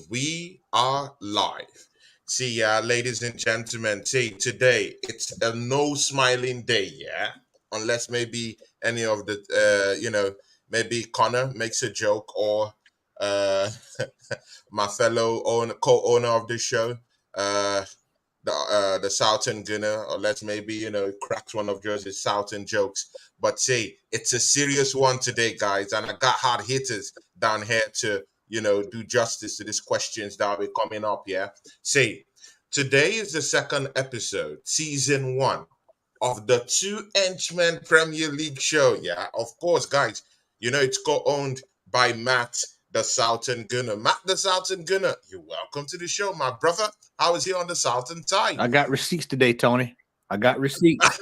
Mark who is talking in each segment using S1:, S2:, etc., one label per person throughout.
S1: we are live. See, ladies and gentlemen, see, today it's a no smiling day, yeah? Unless maybe any of the, maybe Connor makes a joke or uh, my fellow co-owner of the show, uh, the Southern Gunner, or let's maybe cracks one of Jersey's Southern jokes. But say it's a serious one today, guys, and I got hard hitters down here to do justice to these questions that will be coming up. Yeah, say today is the second episode, season one of the Two Henchmen Premier League show. Yeah, of course, guys. It's co-owned by Matt, the Southern Gunner. Matt, the Southern Gunner, you're welcome to the show, my brother. How is he on the Southern side?
S2: I got receipts today, Tony. I got receipts.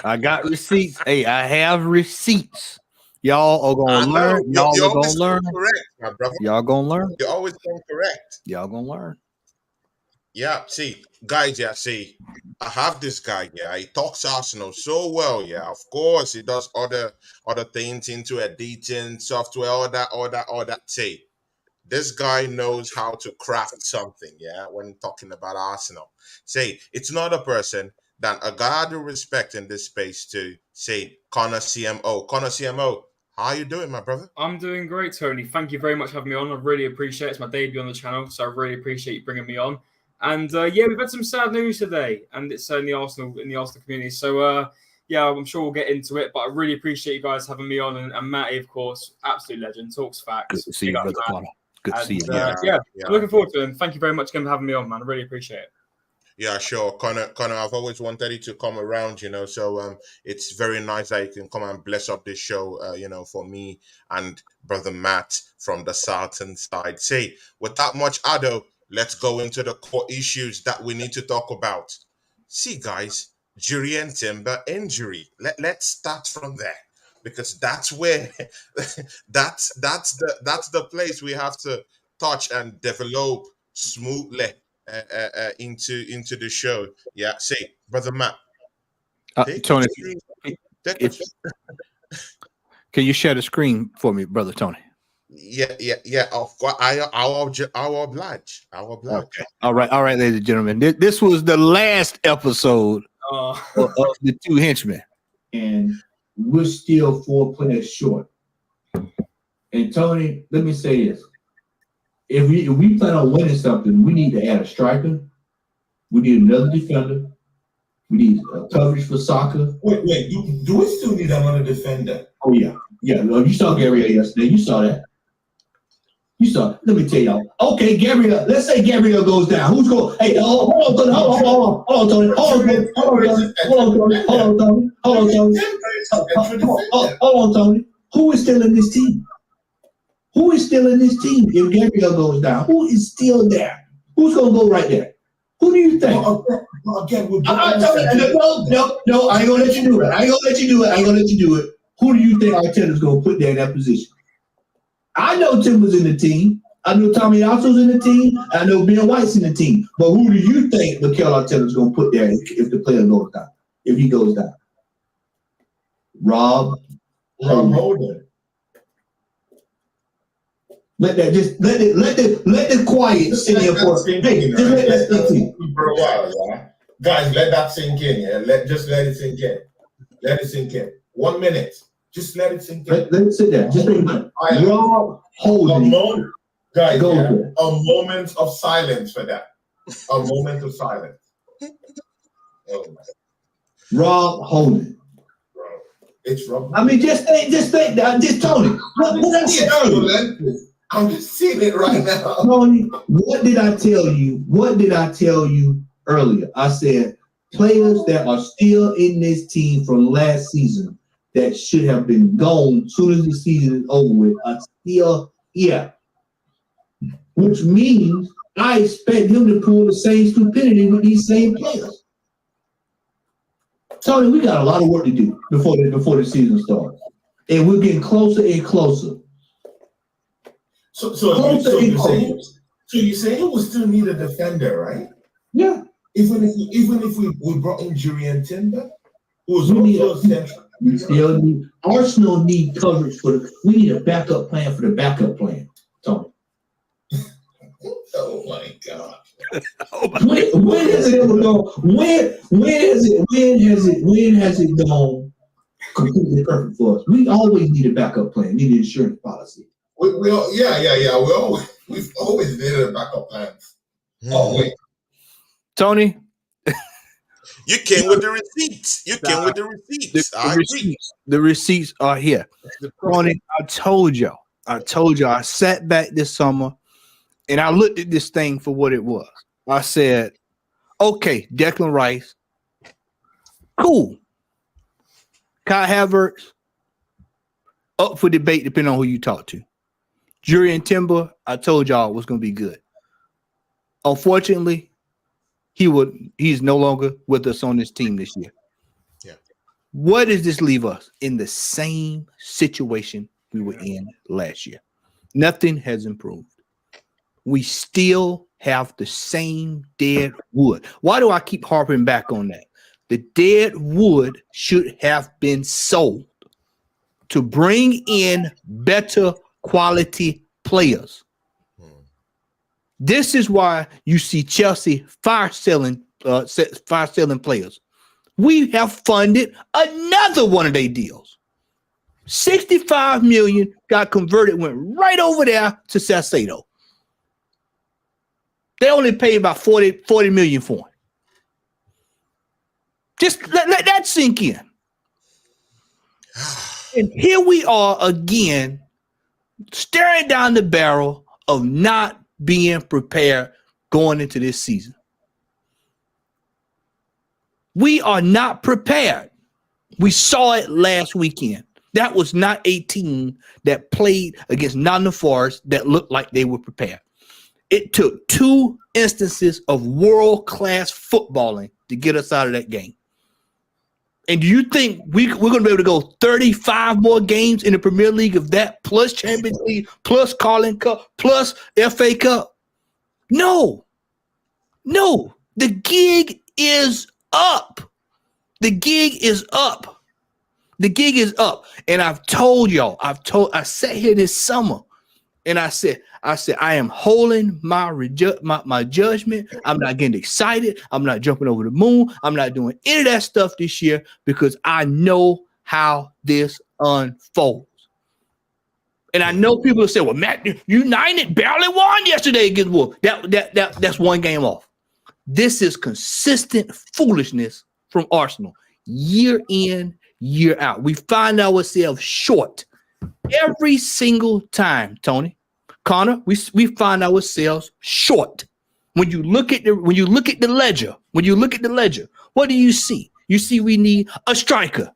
S2: I got receipts. Hey, I have receipts. Y'all are gonna learn. Y'all are gonna learn.
S1: Correct, my brother.
S2: Y'all gonna learn.
S1: You're always going correct.
S2: Y'all gonna learn.
S1: Yeah, see, guys, see, I have this guy, he talks Arsenal so well, of course, he does other things into editing, software, all that, see, this guy knows how to craft something, when talking about Arsenal. Say, it's not a person that a guy I do respect in this space to say, Conor-CMO. Conor-CMO, how are you doing, my brother?
S3: I'm doing great, Tony. Thank you very much for having me on. I really appreciate it. It's my debut on the channel, so I really appreciate you bringing me on. And we've had some sad news today, and it's in the Arsenal community. So I'm sure we'll get into it. But I really appreciate you guys having me on, and Matty, of course, absolute legend, talks facts.
S2: Good to see you, brother Connor. Good to see you.
S3: Looking forward to it. And thank you very much again for having me on, man. I really appreciate it.
S1: Yeah, sure. Connor, I've always wanted you to come around, so it's very nice that you can come and bless up this show, for me and brother Matt from the Southern side. Say, without much ado, let's go into the core issues that we need to talk about. See, guys, Jurrien Timber injury. Let's start from there, because that's where that's the place we have to touch and develop smoothly into the show. Yeah, say, brother Matt.
S2: Tony, can you share the screen for me, brother Tony?
S1: Yeah. Of course, I'll oblige.
S2: Okay. All right, ladies and gentlemen. This was the last episode of the Two Henchmen,
S4: and we're still 4 players short. And Tony, let me say this: if we plan on winning something, we need to add a striker. We need another defender. We need coverage for soccer.
S5: Wait. Do we still need another defender?
S4: Oh yeah. You saw Gabriel yesterday. You saw that. Let me tell y'all. Okay, Gabriel. Let's say Gabriel goes down. Who's going? Hey, hold on, Tony. Hold on, Tony. Who is still in this team? If Gabriel goes down, who is still there? Who's going to go right there? Who do you think?
S5: Again,
S4: no, I ain't gonna let you do it. Who do you think Arteta's gonna put there in that position? I know Timber's in the team. I know Tommy Alto's in the team. I know Ben White's in the team. But who do you think Mikel Arteta's going to put there if the player goes down? If he goes down? Rob Holding. Let the quiet sit here for a second.
S5: For a while, yeah. Guys, let that sink in. Yeah, let it sink in. Let it sink in. 1 minute. Just let it sink in.
S4: Let it sit there. Just think about it. Rob Holding.
S5: Guys, a moment of silence for that. A moment of silence. Oh my.
S4: Rob Holding.
S5: It's Rob.
S4: I mean, just think that. Just Tony. What did I say earlier?
S5: I'm just seeing it right now.
S4: Tony, what did I tell you earlier? I said players that are still in this team from last season that should have been gone as soon as the season is over with are still here. Which means I expect him to pull the same stupidity with these same players. Tony, we got a lot of work to do before the season starts. And we're getting closer and closer.
S5: So you say we still need a defender, right?
S4: Yeah.
S5: Even if we brought in Jurrien Timber, who's also central.
S4: We still need Arsenal need coverage we need a backup plan for the backup plan, Tony.
S5: God.
S4: When has it ever gone? When has it gone completely perfect for us? We always need a backup plan, need an insurance policy.
S5: We've always needed a backup plan. Always.
S2: Tony,
S1: You came with the receipts. You came with the receipts. I agree.
S2: The receipts are here. Tony, I told y'all, I sat back this summer and I looked at this thing for what it was. I said, okay, Declan Rice, cool. Kai Havertz, up for debate depending on who you talk to. Julian Timber, I told y'all was going to be good. Unfortunately, he's no longer with us on this team this year.
S1: Yeah.
S2: What does this leave us? In the same situation we were in last year. Nothing has improved. We still have the same dead wood. Why do I keep harping back on that? The dead wood should have been sold to bring in better quality players. This is why you see Chelsea fire selling players. We have funded another one of their deals. 65 million got converted, went right over there to Salcedo. They only paid about 40 million for him. Just let that sink in. And here we are again, staring down the barrel of not being prepared going into this season. We are not prepared. We saw it last weekend. That was not a team that played against Nottingham Forest that looked like they were prepared. It took 2 instances of world-class footballing to get us out of that game. And do you think we're going to be able to go 35 more games in the Premier League of that, plus Champions League, plus Carling Cup, plus FA Cup? No. The gig is up. The gig is up. And I've told y'all, I sat here this summer and I said, I am holding my judgment. I'm not getting excited. I'm not jumping over the moon. I'm not doing any of that stuff this year because I know how this unfolds. And I know people will say, well, Matt, United barely won yesterday against Wolves. That's one game off. This is consistent foolishness from Arsenal year in, year out. We find ourselves short every single time, Tony. Connor, we find ourselves short. When you look at the ledger, what do you see? You see we need a striker.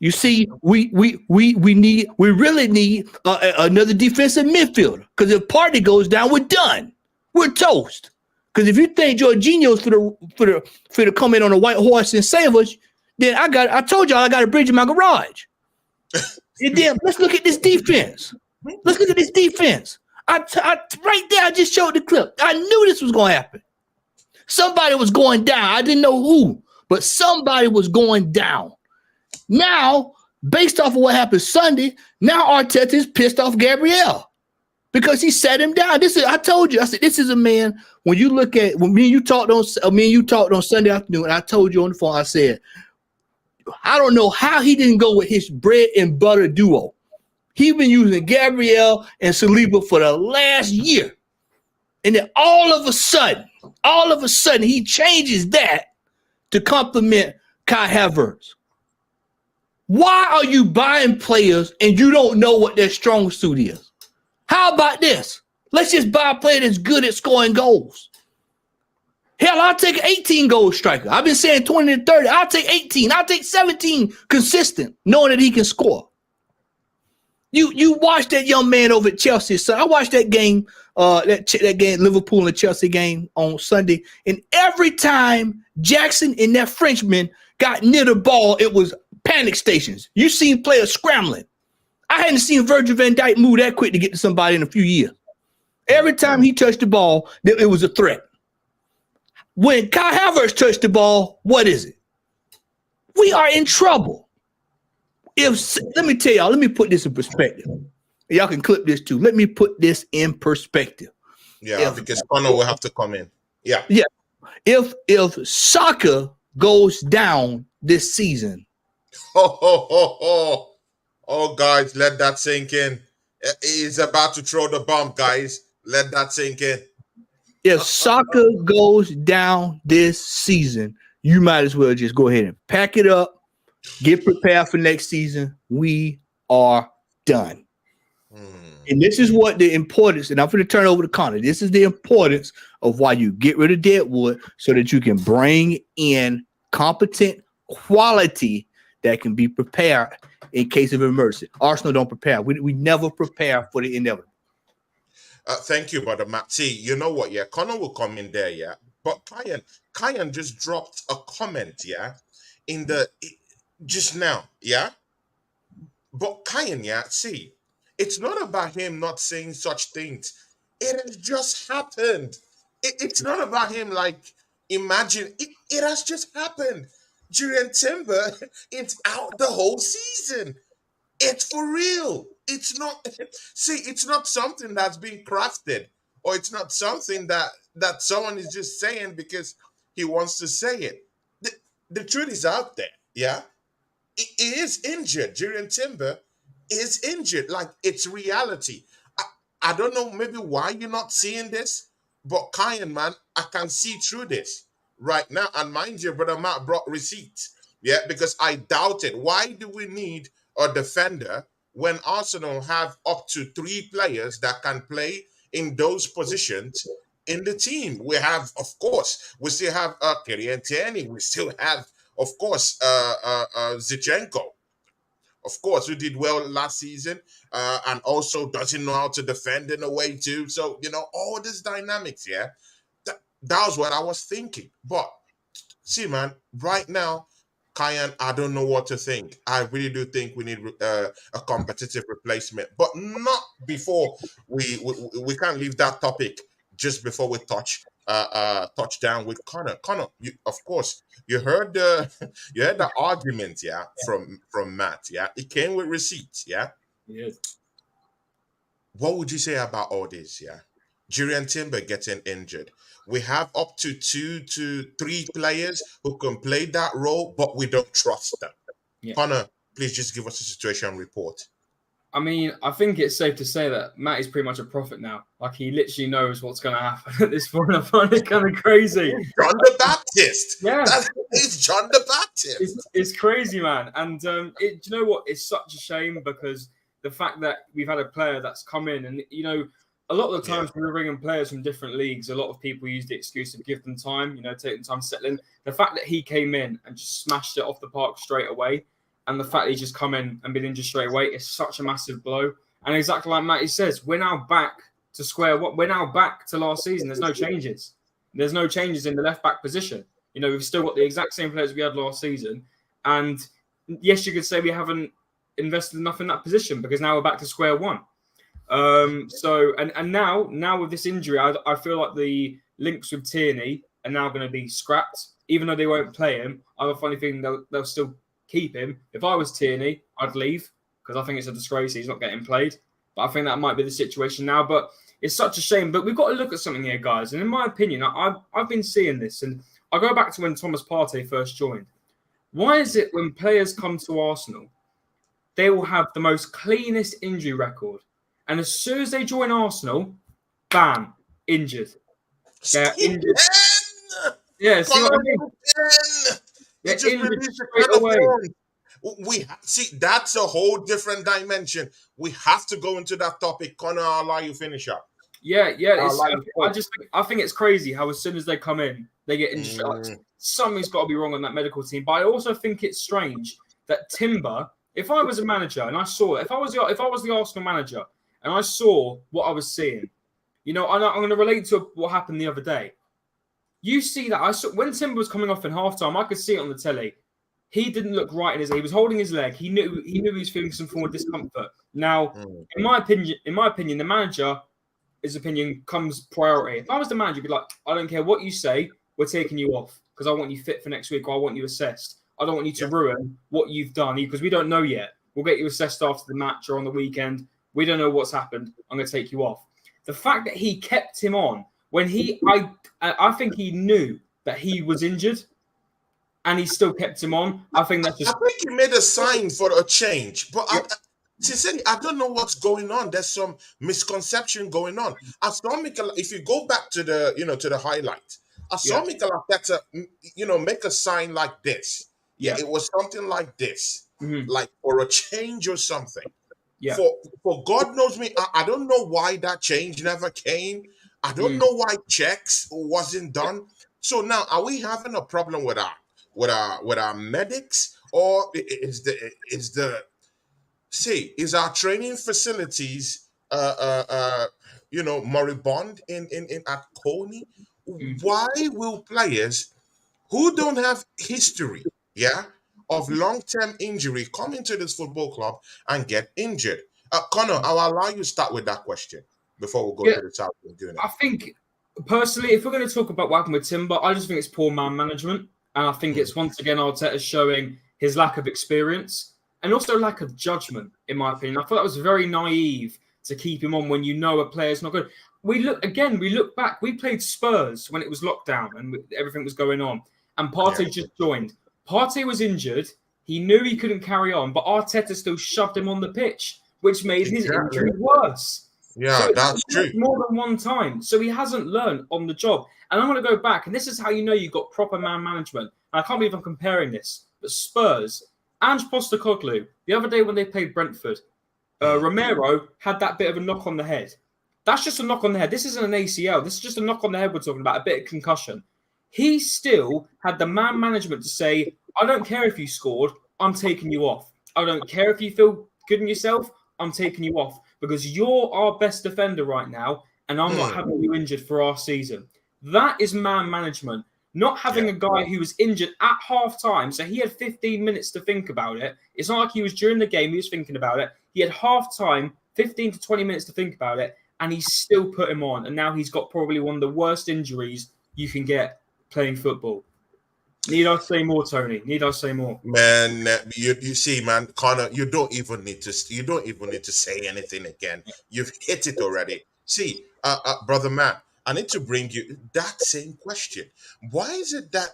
S2: You see we really need another defensive midfielder, because if Partey goes down, we're done. We're toast. Because if you think Jorginho's for to come in on a white horse and save us, then I told y'all I got a bridge in my garage. And then let's look at this defense. Right there, I just showed the clip. I knew this was going to happen. Somebody was going down. I didn't know who, but somebody was going down. Now, based off of what happened Sunday, now Arteta is pissed off Gabriel because he sat him down. I told you, I said, this is a man. When me and you talked on Sunday afternoon, and I told you on the phone, I said, I don't know how he didn't go with his bread and butter duo. He's been using Gabriel and Saliba for the last year. And then all of a sudden, he changes that to compliment Kai Havertz. Why are you buying players and you don't know what their strong suit is? How about this? Let's just buy a player that's good at scoring goals. Hell, I'll take an 18-goal striker. I've been saying 20 to 30. I'll take 18. I'll take 17 consistent, knowing that he can score. You watch that young man over at Chelsea. So I watched that game, that game, Liverpool and Chelsea game on Sunday. And every time Jackson and that Frenchman got near the ball, it was panic stations. You seen players scrambling. I hadn't seen Virgil van Dijk move that quick to get to somebody in a few years. Every time he touched the ball, it was a threat. When Kai Havertz touched the ball, what is it? We are in trouble. Let me tell y'all, let me put this in perspective. Y'all can clip this too. Let me put this in perspective.
S1: Yeah, because Conor will have to come in. Yeah.
S2: Yeah. If soccer goes down this season,
S1: Oh, guys, let that sink in. He's about to throw the bomb, guys. Let that sink in.
S2: if soccer goes down this season, you might as well just go ahead and pack it up, get prepared for next season. We are done. And this is what the importance, and I'm going to turn over to Conor. This is the importance of why you get rid of Deadwood so that you can bring in competent quality that can be prepared in case of emergency. Arsenal don't prepare. We never prepare for the inevitable.
S1: Thank you, brother Matt. See, you know what? Yeah, Conor will come in there. Yeah, but Kyan just dropped a comment. Yeah, just now. Yeah, but Kyan, yeah, see, it's not about him not saying such things. It has just happened. It's not about him like imagine. It has just happened. Julian Timber, it's out the whole season. It's for real. It's not. See, it's not something that's being crafted, or it's not something that someone is just saying because he wants to say it. The truth is out there. Yeah, he is injured. Julian Timber is injured. Like it's reality. I don't know maybe why you're not seeing this, but Kyan, man, I can see through this right now. And mind you, brother Matt brought receipts. Yeah, because I doubted. Why do we need a defender when Arsenal have up to 3 players that can play in those positions in the team? We have, of course, we still have Kyrian Tierney. We still have, of course, Zichenko. Of course, who did well last season and also doesn't know how to defend in a way too. So, all these dynamics, yeah, that was what I was thinking. But see, man, right now, Kyan, I don't know what to think. I really do think we need a competitive replacement, but not before we can't leave that topic just before we touch down with Conor. Conor, of course, you heard the you heard the argument, yeah, from Matt, yeah. It came with receipts, yeah.
S3: Yes.
S1: What would you say about all this, yeah? Julian Timber getting injured. We have up to 2 to 3 players who can play that role, but we don't trust them.
S3: Yeah.
S1: Conor, please just give us a situation report.
S3: I mean, I think it's safe to say that Matt is pretty much a prophet now. Like, he literally knows what's going to happen at this point. I find it kind of crazy.
S1: John the Baptist.
S3: Yeah.
S1: It's John the Baptist.
S3: It's crazy, man. And do you know what? It's such a shame because the fact that we've had a player that's come in and, a lot of the times when we're bringing players from different leagues, a lot of people use the excuse to give them time, take them time to settle in. The fact that he came in and just smashed it off the park straight away, and the fact that he's just come in and been injured straight away is such a massive blow. And exactly like Matty says, we're now back to square one. We're now back to last season. There's no changes. There's no changes in the left back position. We've still got the exact same players we had last season. And yes, you could say we haven't invested enough in that position because now we're back to square one. Now with this injury, I feel like the links with Tierney are now going to be scrapped. Even though they won't play him, I have a funny feeling they'll still keep him. If I was Tierney, I'd leave because I think it's a disgrace he's not getting played. But I think that might be the situation now. But it's such a shame. But we've got to look at something here, guys. And in my opinion, I've been seeing this, and I go back to when Thomas Partey first joined. Why is it when players come to Arsenal, they will have the most cleanest injury record? And as soon as they join Arsenal, bam, injured. They're injured. Yeah, see what I mean?
S1: It just released straight away. We see that's a whole different dimension. We have to go into that topic. Conor, I'll allow you finish up.
S3: Yeah. I think it's crazy how as soon as they come in, they get injured. Something's got to be wrong on that medical team. But I also think it's strange that Timber. If I was a manager and I saw it, if I was the Arsenal manager and I saw what I was seeing, I'm going to relate to what happened the other day. You see that I saw when Timber was coming off in halftime, I could see it on the telly. He didn't look right in his. He was holding his leg. He knew he was feeling some form of discomfort. Now, in my opinion, the manager's opinion comes priority. If I was the manager, I'd be like, I don't care what you say, we're taking you off because I want you fit for next week. Or I want you assessed. I don't want you to ruin what you've done because we don't know yet. We'll get you assessed after the match or on the weekend. We don't know what's happened. I'm going to take you off. The fact that he kept him on when I think he knew that he was injured, and he still kept him on. I think that's just.
S1: I think he made a sign for a change, but sincerely, I don't know what's going on. There's some misconception going on. I saw Mikel. If you go back to the, to the highlights, I saw Mikel Arteta, make a sign like this. Yeah, it was something like this, like for a change or something.
S3: Yeah.
S1: For God knows me, I don't know why that change never came. I don't know why checks wasn't done. So now, are we having a problem with our medics, or is our training facilities moribund in at Coney? Why will players who don't have history, of long-term injury come into this football club and get injured? Connor, I'll allow you to start with that question before we go to the top and doing it.
S3: I think personally, if we're going to talk about what happened with Timber, I just think it's poor man management. And I think it's once again Arteta showing his lack of experience and also lack of judgment, in my opinion. I thought that was very naive to keep him on when you know a player's not good. We look back. We played Spurs when it was lockdown and everything was going on. And Partey just joined. Partey was injured. He knew he couldn't carry on, but Arteta still shoved him on the pitch, which made his injury worse.
S1: Yeah,
S3: so
S1: that's true.
S3: More than one time. So he hasn't learned on the job. And I'm going to go back, and this is how you know you've got proper man management. And I can't believe I'm comparing this, but Spurs, Ange Postecoglou, the other day when they played Brentford, Romero had that bit of a knock on the head. That's just a knock on the head. This isn't an ACL. This is just a knock on the head we're talking about, a bit of concussion. He still had the man management to say, I don't care if you scored, I'm taking you off. I don't care if you feel good in yourself, I'm taking you off. Because you're our best defender right now, and I'm not having you injured for our season. That is man management. Not having a guy who was injured at half-time, so he had 15 minutes to think about it. It's not like he was during the game, he was thinking about it. He had half-time, 15 to 20 minutes to think about it, and he still put him on. And now he's got probably one of the worst injuries you can get playing football. Need I say more, Tony? Need I say more?
S1: Man, you see, man, Connor, you don't even need to say anything again. You've hit it already. See, brother man, I need to bring you that same question. Why is it that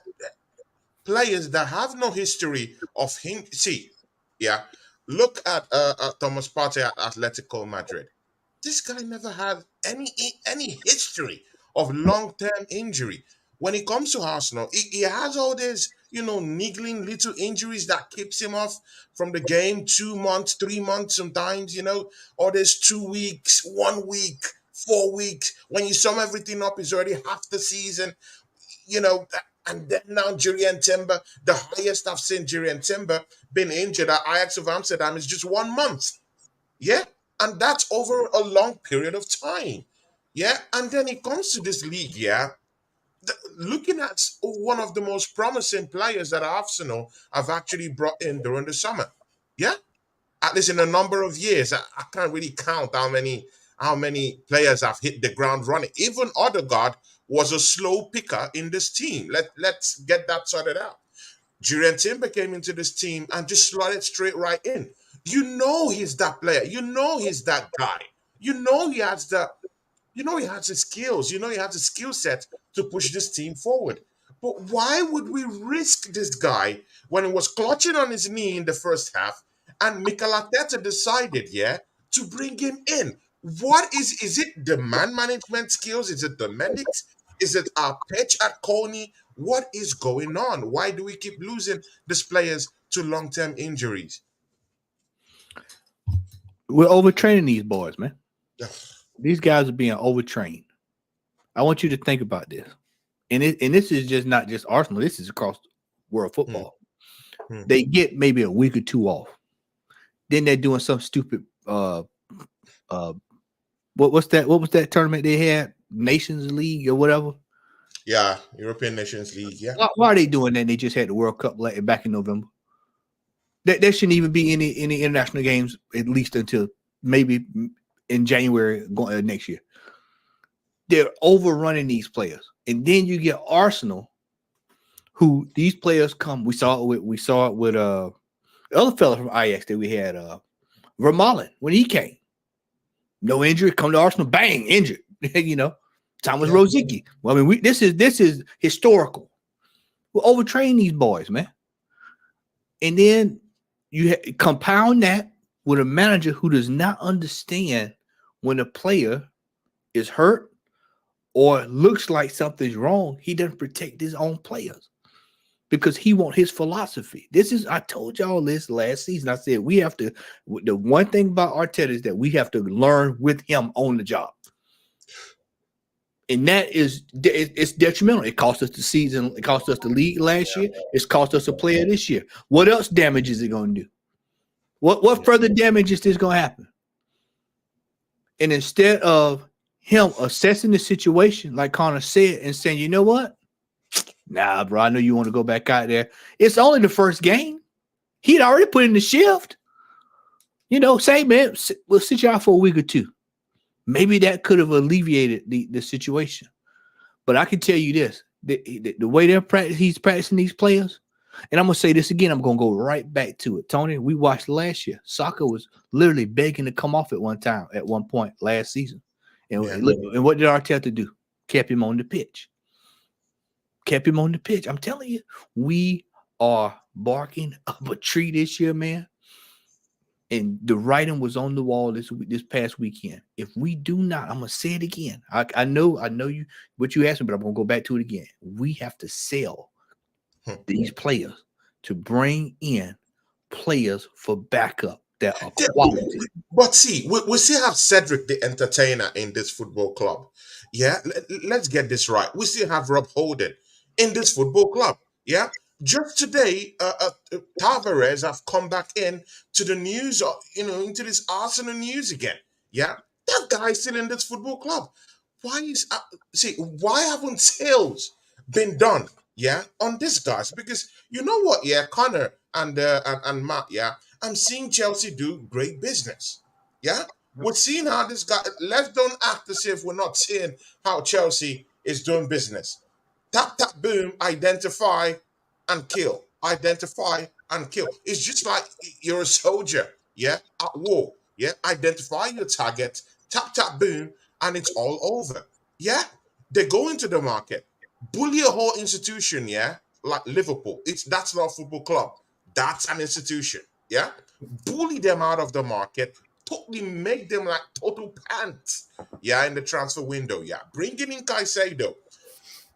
S1: players that have no history of him? See, look at Thomas Partey at Atletico Madrid. This guy never had any history of long-term injury. When it comes to Arsenal, he has all these, niggling little injuries that keeps him off from the game 2 months, 3 months sometimes, or there's 2 weeks, 1 week, 4 weeks. When you sum everything up, it's already half the season, and then now Jurrien Timber, the highest I've seen Jurrien Timber been injured at Ajax of Amsterdam is just 1 month. Yeah, and that's over a long period of time. Yeah, and then it comes to this league, looking at one of the most promising players that Arsenal have actually brought in during the summer. Yeah, at least in a number of years, I can't really count how many players have hit the ground running. Even Odegaard was a slow picker in this team. Let's get that sorted out. Jurrien Timber came into this team and just slotted straight right in. He's that player. He's that guy. He has the skills. He has the skill set to push this team forward. But why would we risk this guy when he was clutching on his knee in the first half and Mikel Arteta decided, to bring him in? What is it the man management skills? Is it the medics? Is it our pitch at Coney? What is going on? Why do we keep losing these players to long-term injuries?
S2: We're overtraining these boys, man. These guys are being overtrained. I want you to think about this. And this is just not just Arsenal. This is across world football. They get maybe a week or two off. Then they're doing some stupid what was that tournament they had? Nations League or whatever?
S1: Yeah, European Nations League, yeah.
S2: Why are they doing that? They just had the World Cup back in November. There shouldn't even be any international games, at least until maybe in January next year. They're overrunning these players. And then you get Arsenal, who these players come. We saw it with the other fella from Ajax that we had, Vermaelen, when he came. No injury, come to Arsenal, bang, injured. Thomas
S1: Yeah.
S2: Rosicky. Well, I mean, this is historical. We'll overtrain these boys, man. And then you compound that with a manager who does not understand when a player is hurt or looks like something's wrong. He doesn't protect his own players because he wants his philosophy. I told y'all this last season. I said we have to. The one thing about Arteta is that we have to learn with him on the job. And that it's detrimental. It cost us the season. It cost us the league last year. It's cost us a player this year. What else damage is it going to do? What further damage is this going to happen? And instead of him assessing the situation, like Conor said, and saying, you know what? Nah, bro, I know you want to go back out there. It's only the first game. He'd already put in the shift. Say, man, we'll sit you out for a week or two. Maybe that could have alleviated the situation. But I can tell you this, the way he's practicing these players, and I'm going to say this again, I'm going to go right back to it. Tony, we watched last year. Saka was literally begging to come off at one point last season. And what did Arteta do? Kept him on the pitch. I'm telling you, we are barking up a tree this year, man. And the writing was on the wall this past weekend. If we do not, I'm gonna say it again. I know you what you asked me, but I'm gonna go back to it again. We have to sell these players to bring in players for backup that are quality.
S1: But see, we still have Cedric the Entertainer in this football club. Yeah, let's get this right. We still have Rob Holden in this football club. Yeah, just today, Tavares have come back in to the news, into this Arsenal news again. Yeah, that guy's still in this football club. Why haven't sales been done? Yeah, on this guys, because you know what? Yeah, Connor and Matt. Yeah, I'm seeing Chelsea do great business. Yeah, we're seeing how this guy. Let's don't act as if we're not seeing how Chelsea is doing business. Tap tap boom, identify and kill. Identify and kill. It's just like you're a soldier, yeah, at war. Yeah, identify your target, tap tap boom, and it's all over. Yeah, they go into the market, bully a whole institution, yeah, like Liverpool. That's not a football club. That's an institution. Yeah, bully them out of the market. Totally make them like total pants. Yeah, in the transfer window. Yeah, bringing in Caicedo.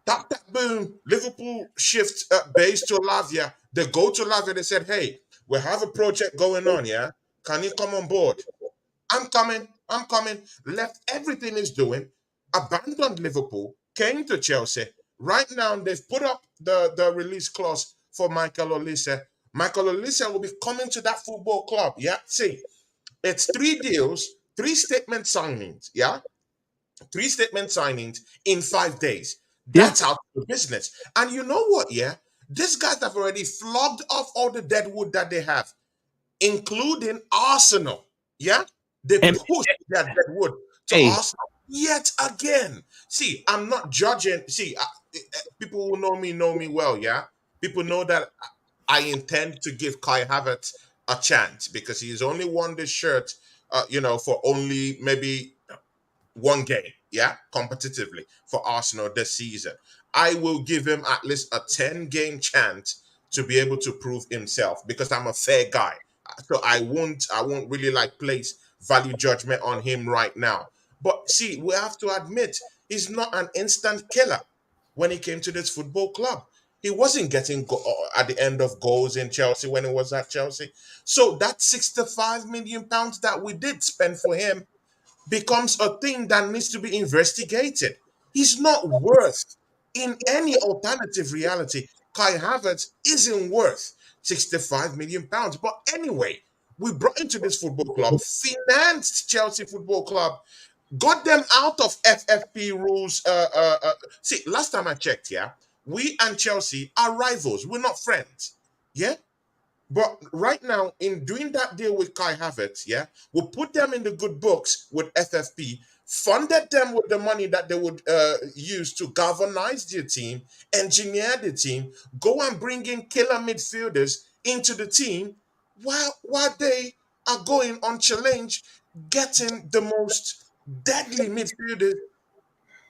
S1: Tap, tap, boom. Liverpool shift base to Lavia. They go to Lavia. They said, hey, we have a project going on, yeah? Can you come on board? I'm coming. I'm coming. Left everything he's doing, abandoned Liverpool, came to Chelsea. Right now, they've put up the release clause for Michael Olise. Michael Olise will be coming to that football club, yeah? See, it's 3 deals, 3 statement signings, yeah? 3 statement signings in 5 days.
S2: Yeah.
S1: That's how to do business. And you know what? Yeah, these guys have already flogged off all the dead wood that they have, including Arsenal. Yeah, they
S2: And-
S1: pushed their dead wood to
S2: Hey.
S1: Arsenal yet again. See, I'm not judging. See, people who know me well. Yeah, people know that I intend to give Kai Havertz a chance because he's only won this shirt, for only maybe 1 game, yeah, competitively for Arsenal this season. I will give him at least a 10-game chance to be able to prove himself because I'm a fair guy. So I won't really like place value judgment on him right now. But see, we have to admit he's not an instant killer when he came to this football club. He wasn't getting at the end of goals in Chelsea when he was at Chelsea. So that 65 million pounds that we did spend for him becomes a thing that needs to be investigated. He's not worth, in any alternative reality, Kai Havertz isn't worth 65 million pounds. But anyway, we brought into this football club, financed Chelsea Football Club, got them out of FFP rules. See, last time I checked, yeah, we and Chelsea are rivals. We're not friends. Yeah, but right now, in doing that deal with Kai Havertz, yeah, we'll put them in the good books with FFP, funded them with the money that they would use to galvanize their team, engineer the team, go and bring in killer midfielders into the team while they are going on challenge, getting the most deadly midfielders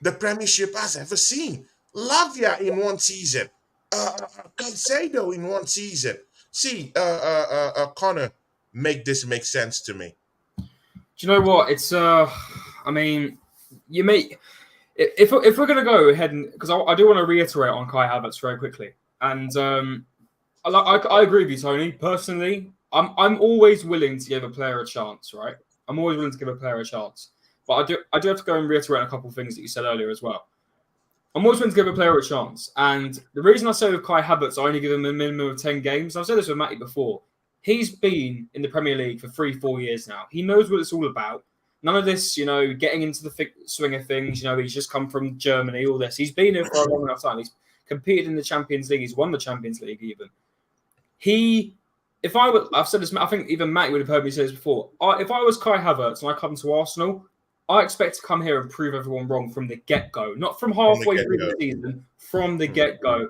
S1: the Premiership has ever seen. Lavia in one season, Caicedo in one season. See, Connor, make sense to me.
S3: Do you know what? It's I mean, you may if we're gonna go ahead and because I do want to reiterate on Kai Havertz very quickly, and I agree with you, Tony. Personally, I'm always willing to give a player a chance, right? I'm always willing to give a player a chance, but I do have to go and reiterate a couple of things that you said earlier as well. I'm always willing to give a player a chance, and the reason I say with Kai Havertz, I only give him a minimum of 10 games. I've said this with Matty before. He's been in the Premier League for 3-4 years now. He knows what it's all about. None of this, getting into the swing of things. He's just come from Germany, all this. He's been here for a long enough time. He's competed in the Champions League. He's won the Champions League even. I've said this, I think even Matty would have heard me say this before. If I was Kai Havertz and I come to Arsenal, I expect to come here and prove everyone wrong from the get-go. Not from halfway through the season, from the get-go.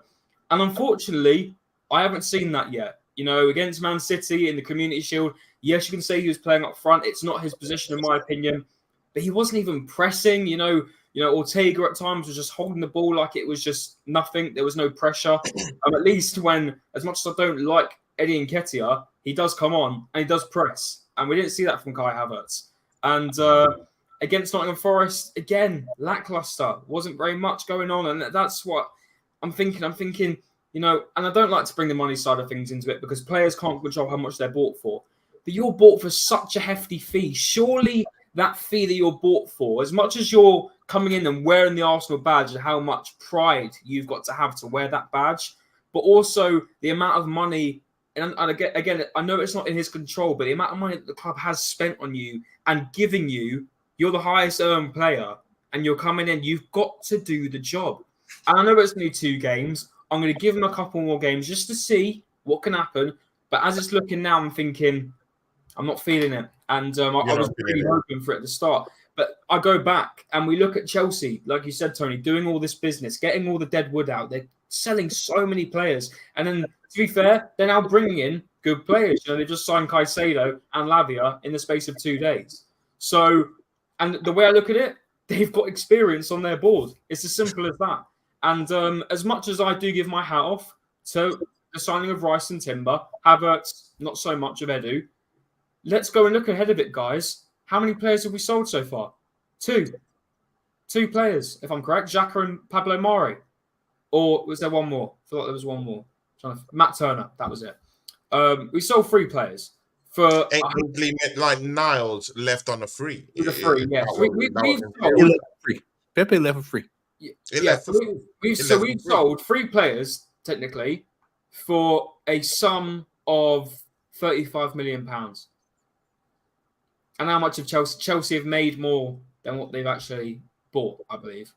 S3: And unfortunately, I haven't seen that yet. Against Man City in the Community Shield, yes, you can say he was playing up front. It's not his position, in my opinion. But he wasn't even pressing. Ortega at times was just holding the ball like it was just nothing. There was no pressure. At least when, as much as I don't like Eddie Nketiah, he does come on and he does press. And we didn't see that from Kai Havertz. And against Nottingham Forest, again, lackluster. Wasn't very much going on. And that's what I'm thinking. And I don't like to bring the money side of things into it because players can't control how much they're bought for. But you're bought for such a hefty fee. Surely that fee that you're bought for, as much as you're coming in and wearing the Arsenal badge and how much pride you've got to have to wear that badge, but also the amount of money, and again, I know it's not in his control, but the amount of money that the club has spent on you and giving you, you're the highest earned player and you're coming in, you've got to do the job. And I know it's only 2 games. I'm going to give him a couple more games just to see what can happen. But as it's looking now, I'm thinking, I'm not feeling it. And I was really hoping for it to start. But I go back and we look at Chelsea, like you said, Tony, doing all this business, getting all the dead wood out. They're selling so many players. And then, to be fair, they're now bringing in good players. They just signed Caicedo and Lavia in the space of 2 days. So, and the way I look at it, they've got experience on their board. It's as simple as that. And as much as I do give my hat off to the signing of Rice and Timber, Havertz, not so much of Edu, let's go and look ahead of it, guys. How many players have we sold so far? 2. 2 players, if I'm correct. Xhaka and Pablo Mari. Or was there one more? I feel like there was one more. Matt Turner, that was it. We sold 3 players. For
S1: like Niles left on a free.
S3: The free, yeah.
S2: Pepe left for free.
S3: We've sold 3 players technically for a sum of £35 million. And how much of Chelsea have made more than what they've actually bought, I believe.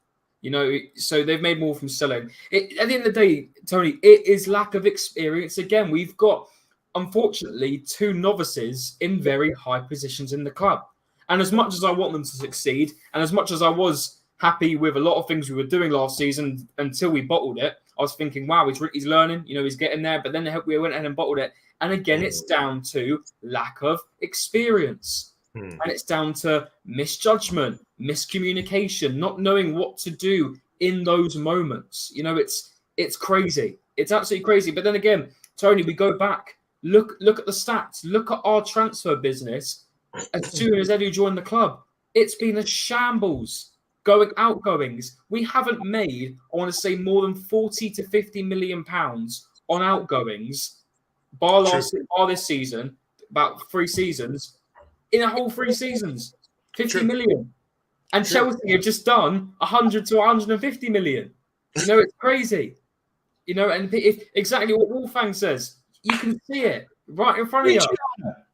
S3: So they've made more from selling. At the end of the day, Tony, it is lack of experience. Again, we've got, unfortunately, 2 novices in very high positions in the club. And as much as I want them to succeed, and as much as I was happy with a lot of things we were doing last season until we bottled it, I was thinking, wow, he's learning, he's getting there. But then we went ahead and bottled it. And again, it's down to lack of experience. And it's down to misjudgment, miscommunication, not knowing what to do in those moments. It's crazy. It's absolutely crazy. But then again, Tony, we go back, look at the stats, look at our transfer business. As soon as Edu joined the club, it's been a shambles. Outgoings. We haven't made, I want to say, more than 40 to 50 million pounds on outgoings, bar this season, about 3 seasons. In a whole 3 seasons, 50 million. And Chelsea have just done 100 to 150 million. It's crazy. And exactly what Wolfgang says, you can see it right in front of you.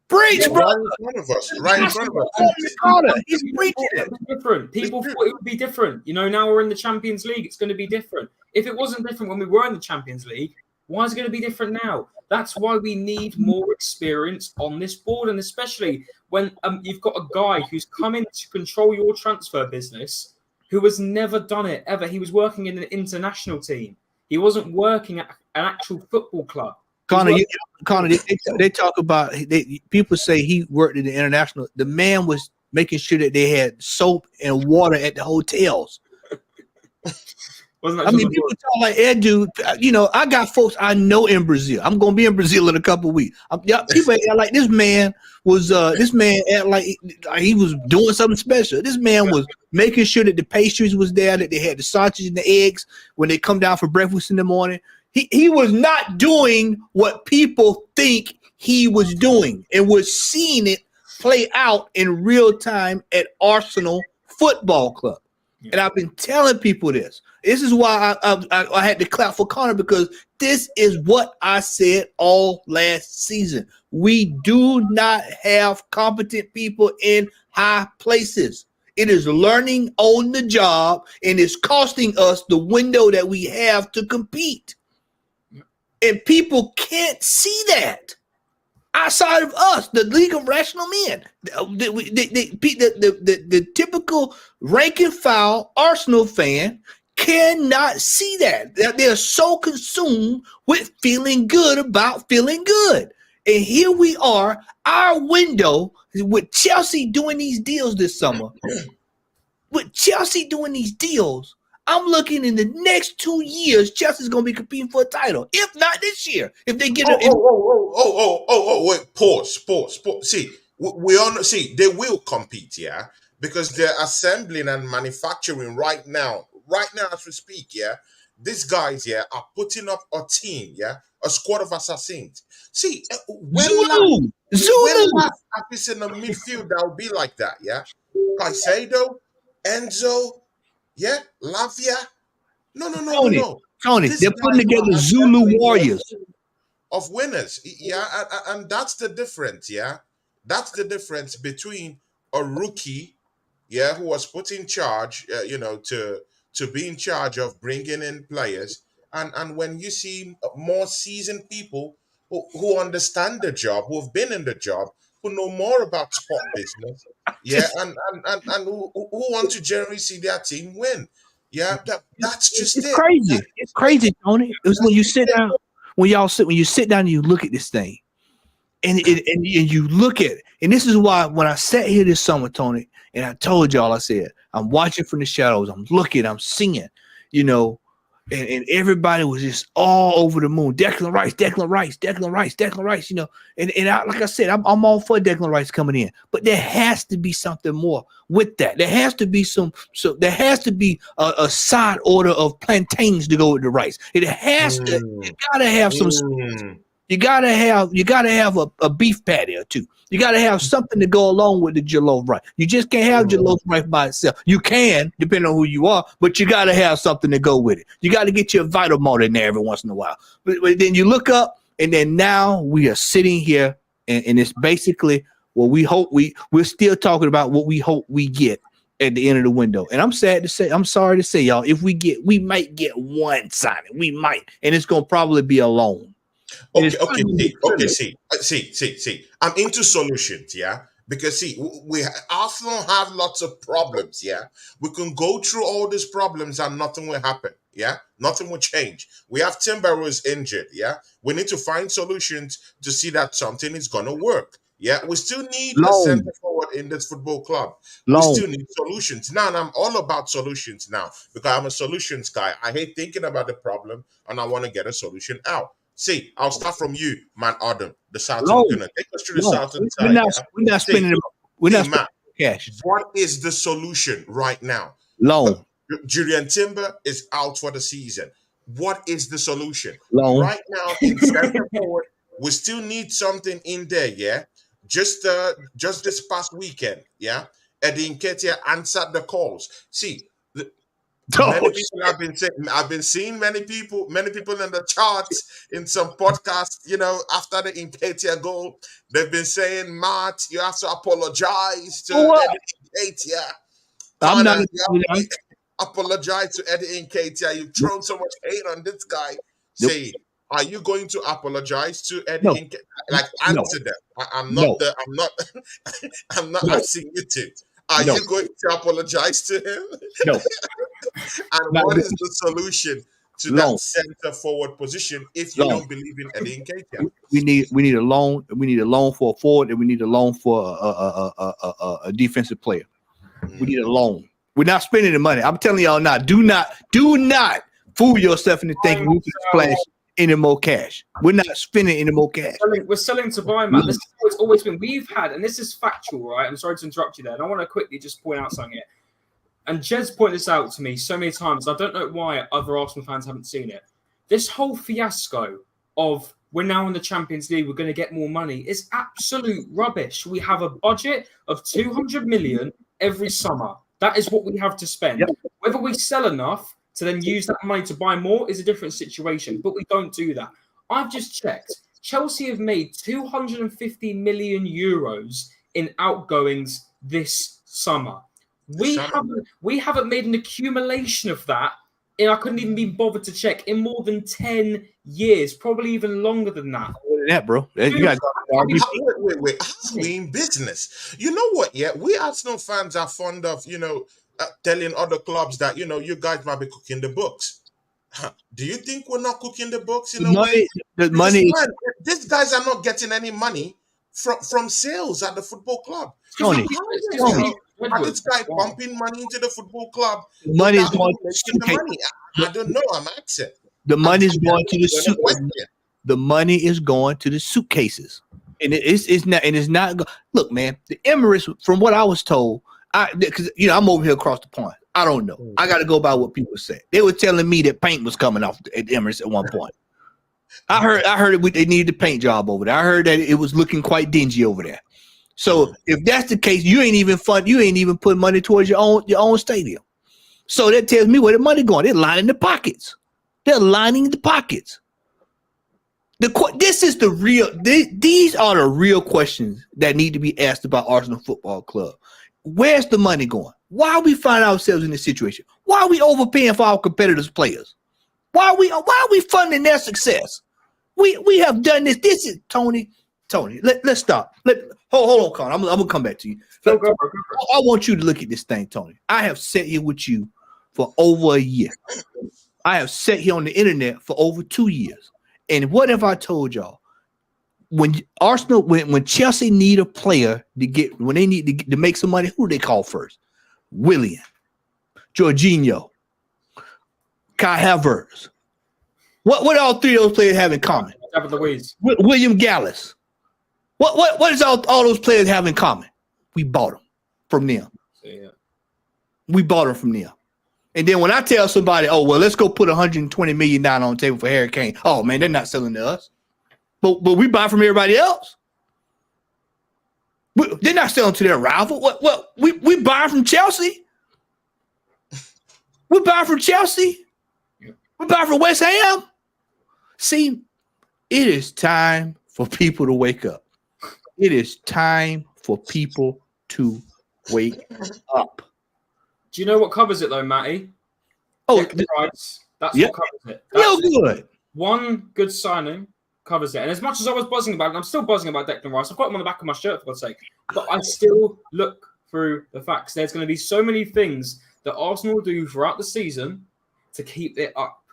S2: Preach, bro.
S1: Right in front of us. Right in front of us.
S2: He's preaching it.
S3: Different. People thought it would be different. Now we're in the Champions League. It's going to be different. If it wasn't different when we were in the Champions League, why is it going to be different now? That's why we need more experience on this board, and especially when you've got a guy who's come in to control your transfer business, who has never done it ever. He was working in an international team. He wasn't working at an actual football club.
S2: Connor, they talk about, people say he worked in the international. The man was making sure that they had soap and water at the hotels.
S3: Wasn't that
S2: I mean,
S3: John
S2: people talk like Ed, dude. You know, I got folks I know in Brazil. I'm gonna be in Brazil in a couple of weeks. People act like this man was act like he was doing something special. This man was making sure that the pastries was there, that they had the sausage and the eggs when they come down for breakfast in the morning. He was not doing what people think he was doing, and was seeing it play out in real time at Arsenal Football Club.
S3: Yeah.
S2: And I've been telling people this. This is why I had to clap for Conor, because this is what I said all last season. We do not have competent people in high places. It is learning on the job, and it's costing us the window that we have to compete. And people can't see that. Outside of us, the League of Rational Men, the typical rank and file Arsenal fan cannot see that. They're so consumed with feeling good about feeling good. And here we are, our window with Chelsea doing these deals this summer. With Chelsea doing these deals, I'm looking in the next 2 years, Chelsea's going to be competing for a title. If not this year, if they get
S1: wait, pause. See, we all know, see, they will compete, yeah, because they're assembling and manufacturing right now as we speak, yeah. These guys, yeah, are putting up a team, yeah, a squad of assassins. See, when
S2: Zulu.
S1: last have we seen a midfield that will be like that, yeah? Caicedo, Enzo, yeah, Lavia. No.
S2: Tony,
S1: These
S2: they're putting
S1: guys
S2: together
S1: are
S2: Zulu
S1: assembling
S2: Warriors.
S1: of winners, yeah, and that's the difference, yeah. That's the difference between a rookie, yeah, who was put in charge, to be in charge of bringing in players, and when you see more seasoned people who understand the job, who have been in the job, who know more about sport business, yeah, and who want to generally see their team win, yeah, that's just
S2: It's
S1: it.
S2: crazy. It's crazy, Tony. It was when you sit down, when you sit down and you look at this thing, and you look at it, and this is why when I sat here this summer, Tony, and I told y'all, I said, I'm watching from the shadows, I'm looking, I'm seeing, you know, and everybody was just all over the moon. Declan Rice, you know, and I, like I said, I'm all for Declan Rice coming in, but there has to be something more with that. There has to be there has to be a side order of plantains to go with the rice. It has to. You gotta have some. You gotta have a beef patty or two. You gotta have something to go along with the jollof rice. You just can't have jollof rice by itself. You can, depending on who you are, but you gotta have something to go with it. You gotta get your vital malt in there every once in a while. But then you look up, and then now we are sitting here, and it's basically what we hope we're still talking about what we hope we get at the end of the window. And I'm sorry to say, y'all, if we might get one signing. We might, and it's gonna probably be a loan.
S1: See. I'm into solutions, yeah. Because see, we Arsenal have lots of problems, yeah. We can go through all these problems and nothing will happen, yeah. Nothing will change. We have Timber is injured, yeah. We need to find solutions to see that something is gonna work, yeah. We still need a center forward in this football club. We still need solutions now, and I'm all about solutions now because I'm a solutions guy. I hate thinking about the problem, and I want to get a solution out. See, I'll start from you, man. Adam, the Southern Gunner. Take us through the Southern side.
S2: We're not spending cash.
S1: What is the solution right now?
S2: Loan.
S1: Julian Timber is out for the season. What is the solution?
S2: Loan.
S1: Right now, in center forward, we still need something in there, yeah? Just this past weekend, yeah? Eddie Nketiah answered the calls. See, many people have been saying, I've been seeing many people in the charts in some podcasts, you know, after the Nketiah goal, they've been saying, Matt, you have to apologize to Eddie Nketiah.
S2: I'm not
S1: Apologize to Eddie Nketiah. You've thrown so much hate on this guy. Say, are you going to apologize to Eddie Nketiah? Like, answer them. I'm not asking you to. Are you going to apologize to him?
S2: No.
S1: And what is the solution to that center forward position if you don't believe in Eddie Nketiah?
S2: We need a loan. We need a loan for a forward, and we need a loan for a defensive player. We need a loan. We're not spending the money. I'm telling y'all now. Do not fool yourself into thinking we can splash any more cash. We're not spending any more cash.
S3: We're selling to buy, man. This is what it's always been. We've had, and this is factual, right? I'm sorry to interrupt you there. And I want to quickly just point out something here. And Jed's pointed this out to me so many times. I don't know why other Arsenal fans haven't seen it. This whole fiasco of we're now in the Champions League, we're going to get more money is absolute rubbish. We have a budget of 200 million every summer. That is what we have to spend. Yep. Whether we sell enough to then use that money to buy more is a different situation, but we don't do that. I've just checked. Chelsea have made 250 million euros in outgoings this summer. We haven't made an accumulation of that, and I couldn't even be bothered to check, in more than 10 years, probably even longer than that.
S2: That, bro.
S1: Wait. We in business. You know what? Yeah, we Arsenal fans are fond of, telling other clubs that, you guys might be cooking the books. Do you think we're not cooking the books in a way?
S2: The money.
S1: These guys are not getting any money from sales at the football club.
S2: Tony.
S1: This guy pumping money into the football club.
S2: Money is going to
S1: the money. I don't know. I'm asking.
S2: The money is going to the suitcases. The money is going to the suitcases, and it's not. And it's not. Look, man, the Emirates. From what I was told, because I'm over here across the pond. I don't know. I got to go by what people say. They were telling me that paint was coming off at Emirates at one point. I heard they needed a paint job over there. I heard that it was looking quite dingy over there. So if that's the case, you ain't even putting money towards your own stadium. So that tells me where the money going. They're lining the pockets. These are the real questions that need to be asked about Arsenal Football Club. Where's the money going? Why are we finding ourselves in this situation? Why are we overpaying for our competitors' players? Why are we funding their success? We have done this. This is Tony. Let's stop. Hold on, Conor. I'm gonna come back to you.
S3: Go.
S2: I want you to look at this thing, Tony. I have sat here with you for over a year. I have sat here on the internet for over 2 years. And what have I told y'all? When Chelsea need a player when they need to make some money, who do they call first? Willian, Jorginho, Kai Havertz. What all three of those players have in common? William Gallas. What does all those players have in common? We bought them from them. Yeah. We bought them from them. And then when I tell somebody, oh, well, let's go put 120 million down on the table for Harry Kane. Oh, man, they're not selling to us. But we buy from everybody else. They're not selling to their rival. We buy from Chelsea. We buy from Chelsea. We buy from West Ham. See, it is time for people to wake up. It is time for people to wake up.
S3: Do you know what covers it, though, Matty?
S2: Oh,
S3: Price. That's what covers it.
S2: Real good.
S3: One good signing covers it. And as much as I was buzzing about it, I'm still buzzing about Declan Rice. I've got him on the back of my shirt, for God's sake. But I still look through the facts. There's going to be so many things that Arsenal will do throughout the season to keep it up.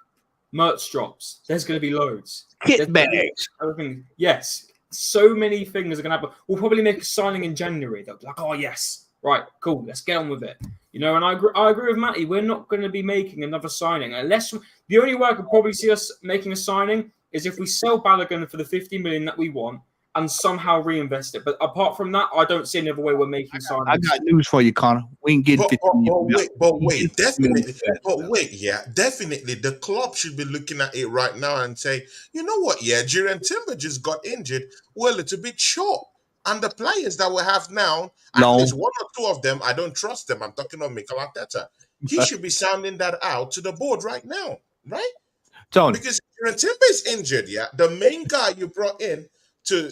S3: Merch drops. There's going to be loads.
S2: Kit bags.
S3: Yes. So many things are going to happen. We'll probably make a signing in January. They'll be like, oh, yes. Right, cool. Let's get on with it. And I agree with Matty. We're not going to be making another signing unless the only way I could probably see us making a signing is if we sell Balogun for the 50 million that we want and somehow reinvest it. But apart from that, I don't see any other way we're making signings.
S2: I got news for you, Conor. We can get 50 million.
S1: Definitely. The club should be looking at it right now and say, you know what? Yeah, Jurgen Timber just got injured. We're a little bit short. And the players that we have now, at least one or two of them, I don't trust them. I'm talking about Mikel Arteta. He should be sounding that out to the board right now, right?
S2: Tony.
S1: Because Timber is injured, yeah. The main guy you brought in to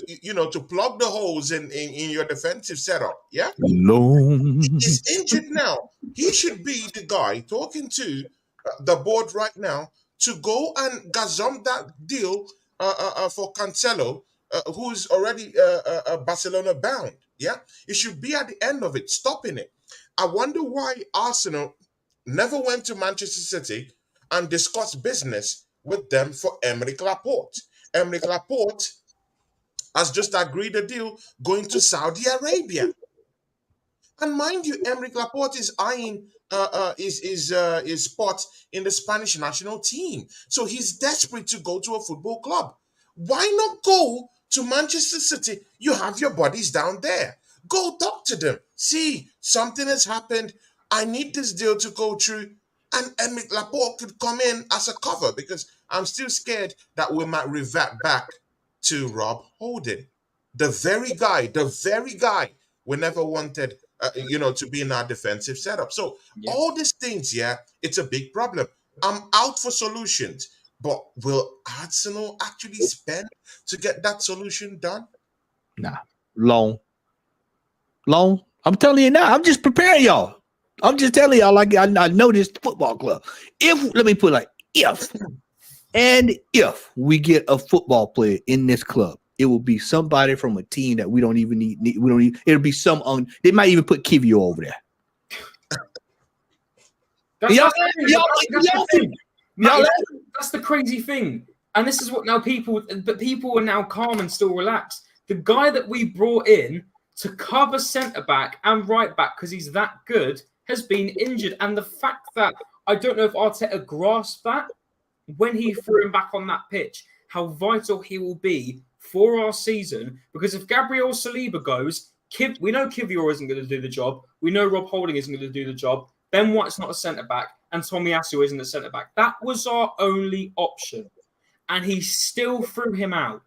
S1: plug the holes in your defensive setup, yeah? He's injured now. He should be the guy talking to the board right now to go and gazump that deal for Cancelo, who's already Barcelona bound. Yeah, it should be at the end of it, stopping it. I wonder why Arsenal never went to Manchester City and discussed business with them for Aymeric Laporte. Aymeric Laporte has just agreed a deal going to Saudi Arabia. And mind you, Aymeric Laporte is eyeing his spot in the Spanish national team. So he's desperate to go to a football club. Why not go to Manchester City? You have your buddies down there. Go talk to them. See, something has happened. I need this deal to go through. And Emile Laporte could come in as a cover because I'm still scared that we might revert back to Rob Holding. The very guy we never wanted, to be in our defensive setup. So
S3: Yeah.
S1: all these things, yeah, it's a big problem. I'm out for solutions, but will Arsenal actually spend to get that solution done?
S2: Nah, long. I'm telling you now. I'm just preparing y'all. I'm just telling y'all, like I know this football club. Let me put it like if we get a football player in this club, it will be somebody from a team that we don't even need. We don't even. It'll be some. They might even put Kivio over there.
S3: That's the crazy thing. And this is what now people are now calm and still relaxed. The guy that we brought in to cover centre back and right back because he's that good has been injured. And the fact that I don't know if Arteta grasped that when he threw him back on that pitch, how vital he will be for our season. Because if Gabriel Saliba goes, we know Kivior isn't going to do the job. We know Rob Holding isn't going to do the job. Ben White's not a centre back, and Tomiyasu isn't a centre back. That was our only option, and he still threw him out.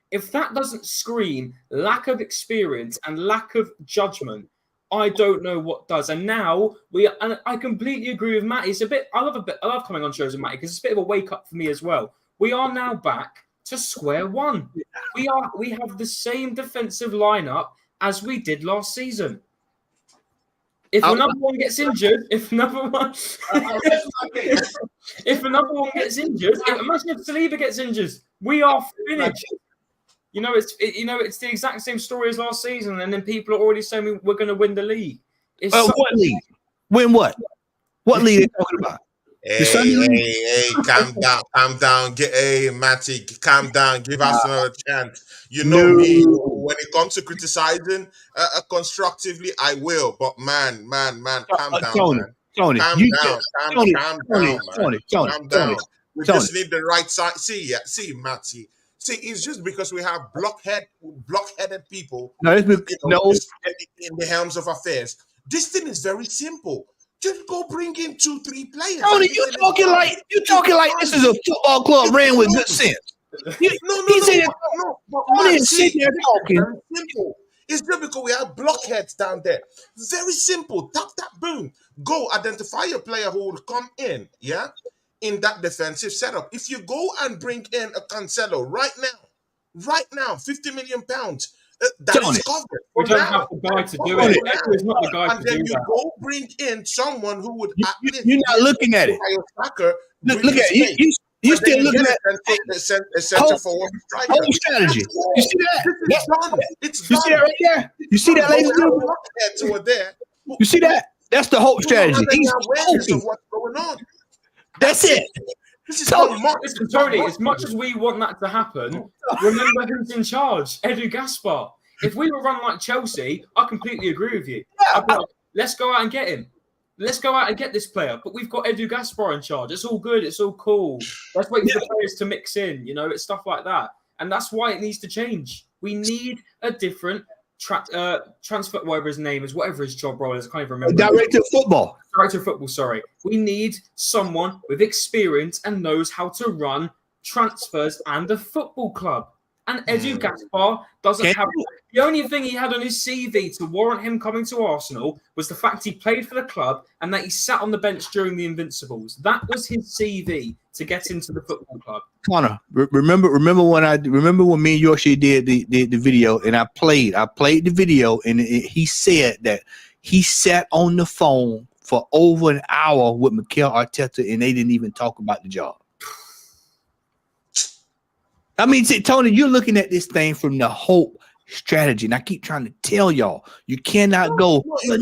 S3: If that doesn't scream lack of experience and lack of judgment, I don't know what does. And now and I completely agree with Matty. I love coming on shows with Matty because it's a bit of a wake up for me as well. We are now back to square one. We have the same defensive lineup as we did last season. If another one gets injured, imagine if Saliba gets injured, we are finished. It's the exact same story as last season, and then people are already saying we're going to win the league.
S2: What league? Win what? What league are you talking about?
S1: Hey, calm down. Matty, calm down. Give us another chance. You know me. When it comes to criticizing constructively, I will. But man, calm down,
S2: Tony,
S1: calm down. We just need the right side. See, Matty. See, it's just because we have blockheaded people.
S2: In
S1: the helms of affairs. This thing is very simple. Just go bring in 2-3 players.
S2: Tony, you talking like this is a football club ran with good sense.
S1: Tony is sitting there talking. Simple. It's just because we have blockheads down there. Very simple. Tap, boom. Go identify a player who will come in, in that defensive setup. If you go and bring in a Cancelo right now, £50 million, that is covered.
S3: We don't have the guy to do it. Echo not the guy
S1: and then you go bring in someone who would
S2: you're not looking at it. Look at it. You still looking at
S1: a center forward striker.
S2: Whole strategy. You see that?
S1: It's
S2: done. You see that right there? You see that, ladies and gentlemen? You see that? That's the whole strategy. He's
S1: of what's going on.
S2: That's it.
S3: Listen, Tony, as much as we want that to happen, remember who's in charge. Edu Gaspar. If we were run like Chelsea, I completely agree with you. I'd be like, let's go out and get him. Let's go out and get this player. But we've got Edu Gaspar in charge. It's all good. It's all cool. Let's wait for the players to mix in. It's stuff like that. And that's why it needs to change. We need a different transfer, whatever his name is, whatever his job role is. I can't even remember.
S2: Director of football, sorry. We need someone with experience and knows how to run transfers and a football club. And Edu Gaspar doesn't have... The only thing he had on his CV to warrant him coming to Arsenal was the fact he played for the club and that he sat on the bench during the Invincibles. That was his CV to get into the football club. Connor, remember when me and Yoshi did the video and I played the video and he said that he sat on the phone for over an hour with Mikel Arteta and they didn't even talk about the job. I mean, see, Tony, you're looking at this thing from the hope strategy, and I keep trying to tell y'all, you cannot go. We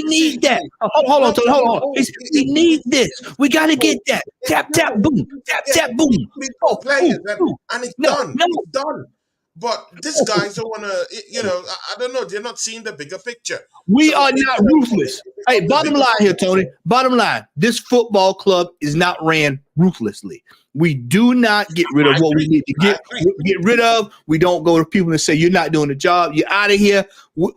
S2: need that. Hold on, Tony. Hold on. We need this. We got to get that. Tap, boom. Tap, boom.
S1: And it's done. It's done. But these guys don't want to, I don't know. They're not seeing the bigger picture.
S2: We
S1: So
S2: are
S1: it's
S2: not
S1: like-
S2: ruthless. Hey, bottom line here, Tony. Bottom line, this football club is not ran ruthlessly. We do not get rid of what we need to get rid of. We don't go to people and say, you're not doing the job. You're out of here.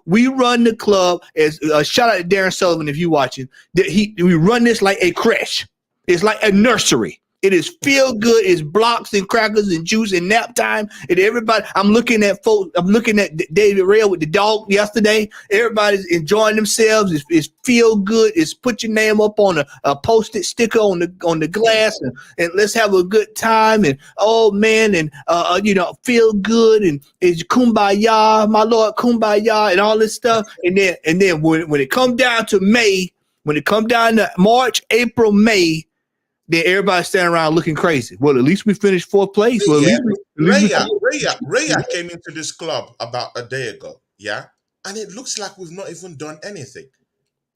S2: We run the club as shout out to Darren Sullivan if you're watching. We run this like a creche. It's like a nursery. It is feel good. It's blocks and crackers and juice and nap time. And everybody, I'm looking at David Rail with the dog yesterday. Everybody's enjoying themselves. It's feel good. It's put your name up on a post-it sticker on the glass and let's have a good time. And oh man, and feel good and it's kumbaya, my Lord, kumbaya, and all this stuff. And then when it come down to May, when it come down to March, April, May. Then everybody's standing around looking crazy. Well, at least we finished fourth place. Well,
S1: Raya came into this club about a day ago, yeah? And it looks like we've not even done anything.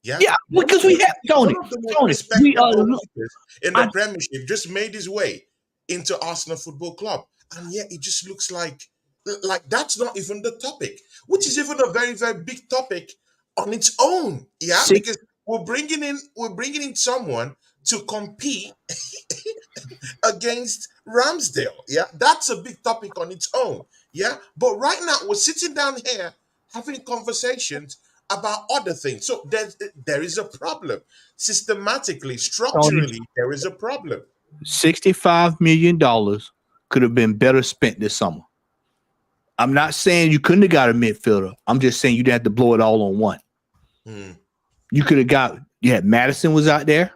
S1: Yeah,
S2: because we have Tony. We are
S1: in the Premiership just made his way into Arsenal Football Club. And yet it just looks like that's not even the topic, which is even a very, very big topic on its own. Yeah, because we're bringing in someone to compete against Ramsdale. Yeah, that's a big topic on its own. Yeah, but right now we're sitting down here having conversations about other things. So there is a problem. Systematically, structurally, there is a problem.
S2: $65 million could have been better spent this summer. I'm not saying you couldn't have got a midfielder. I'm just saying you didn't have to blow it all on one. You could have you had Madison was out there.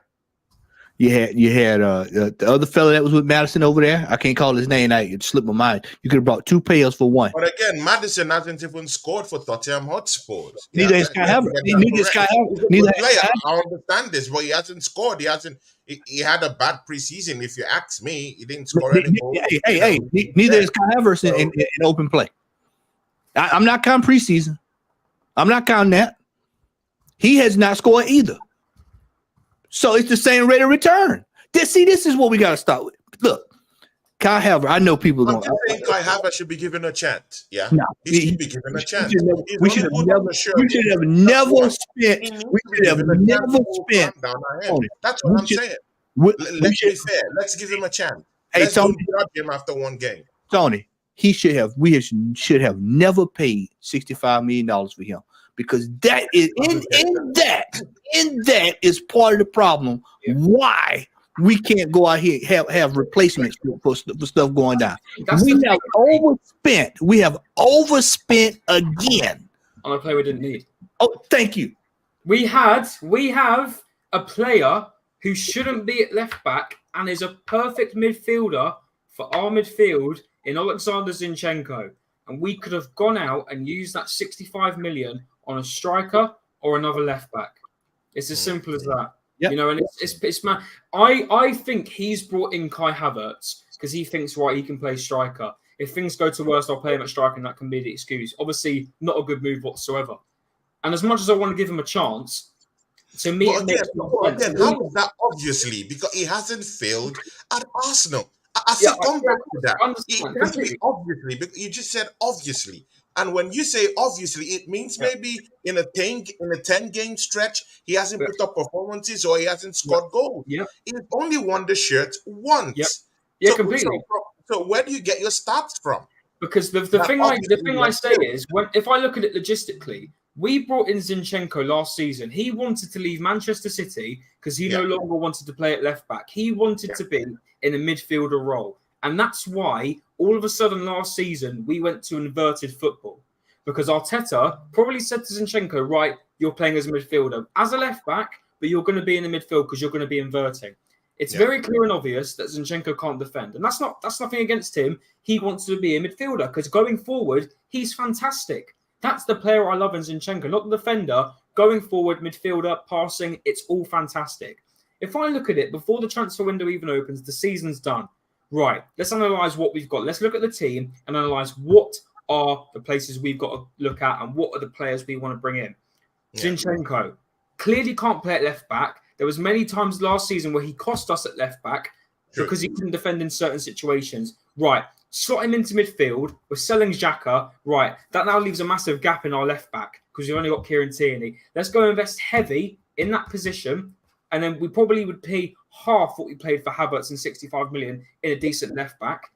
S2: You had the other fella that was with Madison over there. I can't call his name. It slipped my mind. You could have brought two players for one.
S1: But again, Madison hasn't even scored for Tottenham Hotspur.
S2: Neither is Kai Havertz.
S1: I understand this, but he hasn't scored. He had a bad preseason. If you ask me, he didn't score any goals.
S2: Hey, neither is Kai Havertz in open play. I'm not counting preseason. I'm not counting that. He has not scored either. So it's the same rate of return. This is what we got to start with. Look, Kai Havertz, I know people
S1: I'm just saying Kai Havertz should be given a chance. Yeah,
S2: no,
S1: he should be given a chance.
S2: We should have never spent.
S1: That's what I'm saying. Let's be fair. Let's give him a chance.
S2: Hey,
S1: Let's
S2: Tony,
S1: don't judge him after one game.
S2: Tony, we should have never paid $65 million for him. Because that is in that is part of the problem. Why we can't go out here and have replacements for stuff going down. We have overspent again
S3: on a player we didn't need.
S2: Oh, thank you.
S3: We have a player who shouldn't be at left back and is a perfect midfielder for our midfield in Alexander Zinchenko, and we could have gone out and used that 65 million on a striker or another left back. It's as simple as that. Yep. And it's man. I think he's brought in Kai Havertz because he thinks he can play striker. If things go to worst, I'll play him at striker, and that can be the excuse. Obviously, not a good move whatsoever. And as much as I want to give him a chance, to me,
S1: how is that? Obviously, because he hasn't failed at Arsenal. I said, come back to that. It can't be obviously, because you just said obviously. And when you say obviously, it means maybe in a 10-game stretch, he hasn't put up performances or he hasn't scored goals.
S3: Yeah.
S1: He's only won the shirt once.
S3: Yep. Yeah, completely.
S1: So where do you get your stats from?
S3: Because the thing I say is, if I look at it logistically, we brought in Zinchenko last season. He wanted to leave Manchester City because he no longer wanted to play at left back. He wanted to be in a midfielder role. And that's why all of a sudden last season we went to inverted football, because Arteta probably said to Zinchenko, right, you're playing as a midfielder, as a left back, but you're going to be in the midfield because you're going to be inverting. It's very clear and obvious that Zinchenko can't defend. And that's nothing against him. He wants to be a midfielder because going forward, he's fantastic. That's the player I love in Zinchenko, not the defender. Going forward, midfielder, passing, it's all fantastic. If I look at it, before the transfer window even opens, the season's done. Right, let's analyse what we've got. Let's look at the team and analyse what are the places we've got to look at and what are the players we want to bring in. Zinchenko clearly can't play at left back. There was many times last season where he cost us at left back because he couldn't defend in certain situations. Right, slot him into midfield. We're selling Xhaka. Right, that now leaves a massive gap in our left back because we've only got Kieran Tierney. Let's go invest heavy in that position, and then we probably would pay half what we paid for Havertz and 65 million in a decent left back.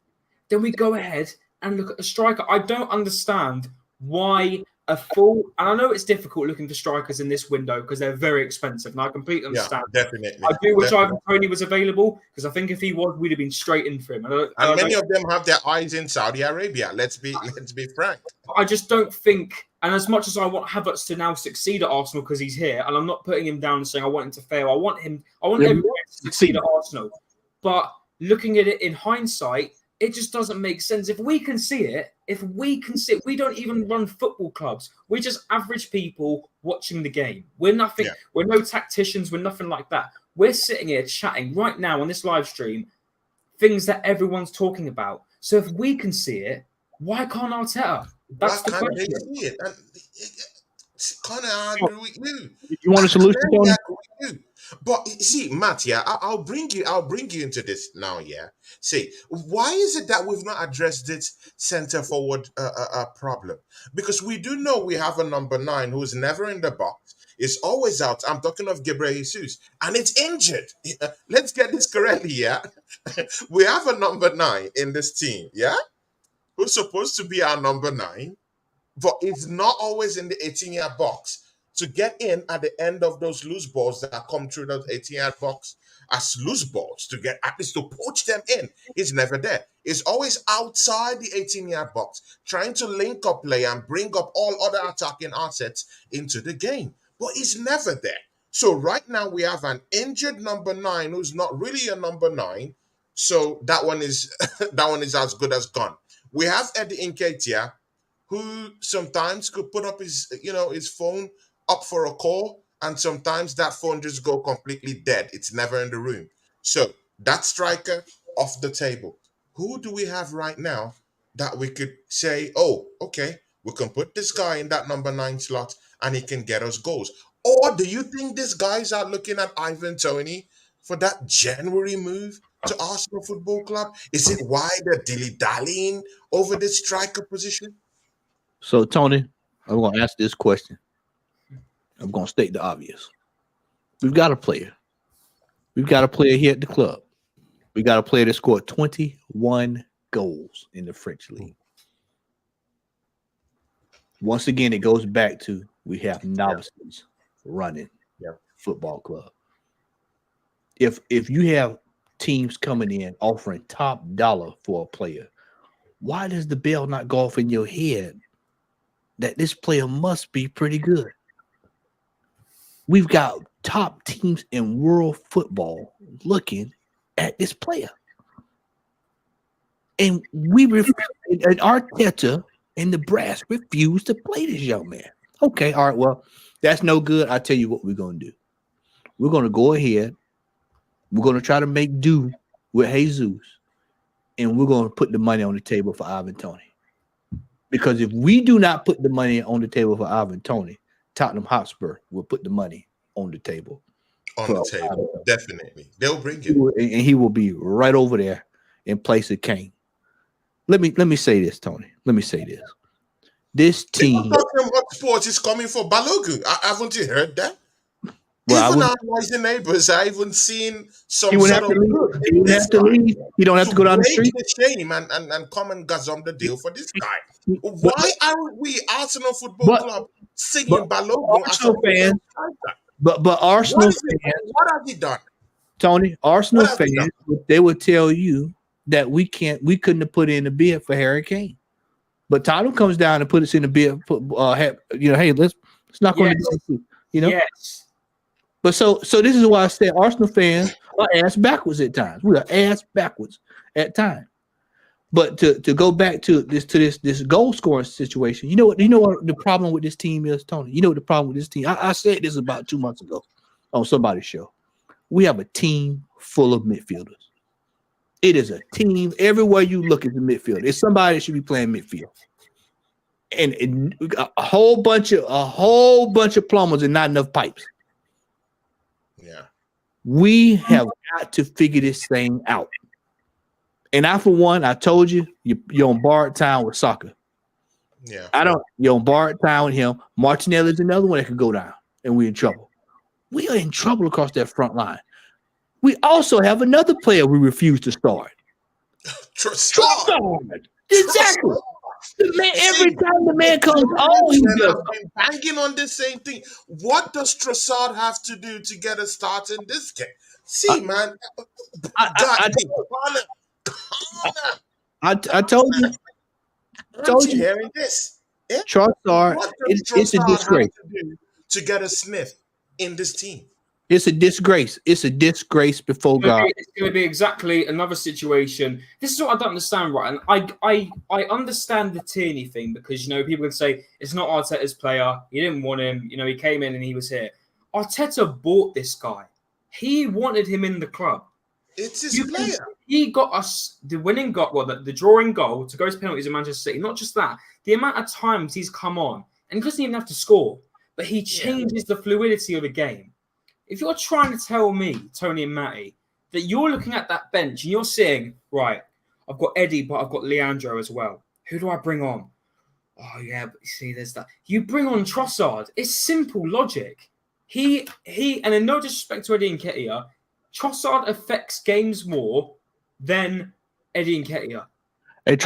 S3: Then we go ahead and look at the striker. I don't understand why a full, and I know it's difficult looking for strikers in this window because they're very expensive, and I completely understand.
S1: Definitely.
S3: I do wish Ivan Toney was available because I think if he was, we'd have been straight in for him.
S1: And many of them have their eyes in Saudi Arabia. Let's be frank.
S3: I just don't think, and as much as I want Havertz to now succeed at Arsenal because he's here, and I'm not putting him down and saying I want him to fail. I want everyone to succeed at Arsenal. But looking at it in hindsight, it just doesn't make sense. If we can see it, we don't even run football clubs. We're just average people watching the game. We're nothing. Yeah. We're no tacticians. We're nothing like that. We're sitting here chatting right now on this live stream, things that everyone's talking about. So if we can see it, why can't Arteta? That's the question. They see it?
S1: Conor, I agree with you.
S2: You want a solution, Tony?
S1: But see, Matt, yeah, I'll bring you into this now, yeah. See, why is it that we've not addressed this centre forward problem? Because we do know we have a number 9 who's never in the box, is always out. I'm talking of Gabriel Jesus, and it's injured. Let's get this correctly, yeah. We have a number 9 in this team, yeah, who's supposed to be our number 9, but it's not always in the 18-yard box to get in at the end of those loose balls that come through those 18-yard box as loose balls, to get at least to poach them in. It's never there. It's always outside the 18-yard box, trying to link up play and bring up all other attacking assets into the game. But it's never there. So right now we have an injured number 9 who's not really a number 9. So that one is as good as gone. We have Eddie Nketiah, who sometimes could put up his phone up for a call, and sometimes that phone just go completely dead. It's never in the room. So that striker off the table. Who do we have right now that we could say, oh, okay, we can put this guy in that number 9 slot and he can get us goals? Or do you think these guys are looking at Ivan Toney for that January move to Arsenal Football Club? Is it why they're dilly-dallying over this striker position?
S2: So, Tony, I'm going to ask this question. I'm going to state the obvious. We've got a player. We've got a player here at the club. We got a player that scored 21 goals in the French league. Once again, it goes back to we have novices running football club. If you have teams coming in offering top dollar for a player, why does the bell not go off in your head that this player must be pretty good? We've got top teams in world football looking at this player. And and Arteta and the brass refuse to play this young man. Okay, all right, well, that's no good. I'll tell you what we're going to do. We're going to go ahead. We're going to try to make do with Jesus, and we're going to put the money on the table for Ivan Toney. Because if we do not put the money on the table for Ivan Toney, Tottenham Hotspur will put the money on the table.
S1: Definitely. They'll bring it.
S2: And he will be right over there in place of Kane. Let me say this, Tony. Let me say this. This team.
S1: What sports is coming for Balogun? Haven't you heard that?
S2: Well,
S1: even our noisy neighbors, I even seen some.
S2: He wouldn't have to leave. He wouldn't have to leave. You don't have to go down the street.
S1: Shame and come and gazum the deal for this guy. Why aren't we Arsenal Football Club singing Balogun?
S2: Arsenal fans, but Arsenal fans,
S1: what have he done,
S2: Tony? Arsenal fans, they would tell you that we couldn't have put in a bid for Harry Kane. But Tottenham comes down and put us in the bid. Hey, let's not going to go.
S3: Yes.
S2: But so this is why I said Arsenal fans are ass backwards at times. We are ass backwards at times. But to go back to this goal scoring situation, you know what the problem with this team is, Tony? You know what the problem with this team? I said this about 2 months ago on somebody's show. We have a team full of midfielders. It is a team. Everywhere you look is a midfield. It's somebody that should be playing midfield. And a whole bunch of plumbers and not enough pipes.
S1: Yeah.
S2: We have got to figure this thing out. And I, for one, I told you, you're on borrowed time with soccer.
S1: Yeah.
S2: You're on borrowed time with him. Martinelli's another one that could go down, and we're in trouble. We are in trouble across that front line. We also have another player we refuse to start.
S1: Trossard.
S2: Exactly. The man, every time the man comes on, he does.
S1: I've been banging on the same thing. What does Trossard have to do to get a start in this game? See, man.
S2: I told you.
S1: Aren't you hearing this?
S2: Trossard,
S1: What does
S2: it's a
S1: Trossard
S2: disgrace.
S1: have to do to get a sniff in this team?
S2: It's a disgrace. It's a disgrace before God.
S3: It's going to be exactly another situation. This is what I don't understand, right? And I understand the Tierney thing because, people can say it's not Arteta's player. He didn't want him. He came in and he was here. Arteta bought this guy. He wanted him in the club.
S1: It's his player.
S3: He got us the winning goal, the drawing goal to go to penalties in Manchester City. Not just that, the amount of times he's come on and he doesn't even have to score, but he changes the fluidity of the game. If you're trying to tell me, Tony and Matty, that you're looking at that bench and you're saying, right, I've got Eddie, but I've got Leandro as well. Who do I bring on? Oh, yeah, but you see, there's that. You bring on Trossard. It's simple logic. He, and in no disrespect to Eddie Nketiah, Trossard affects games more than Eddie Nketiah.
S2: Hey,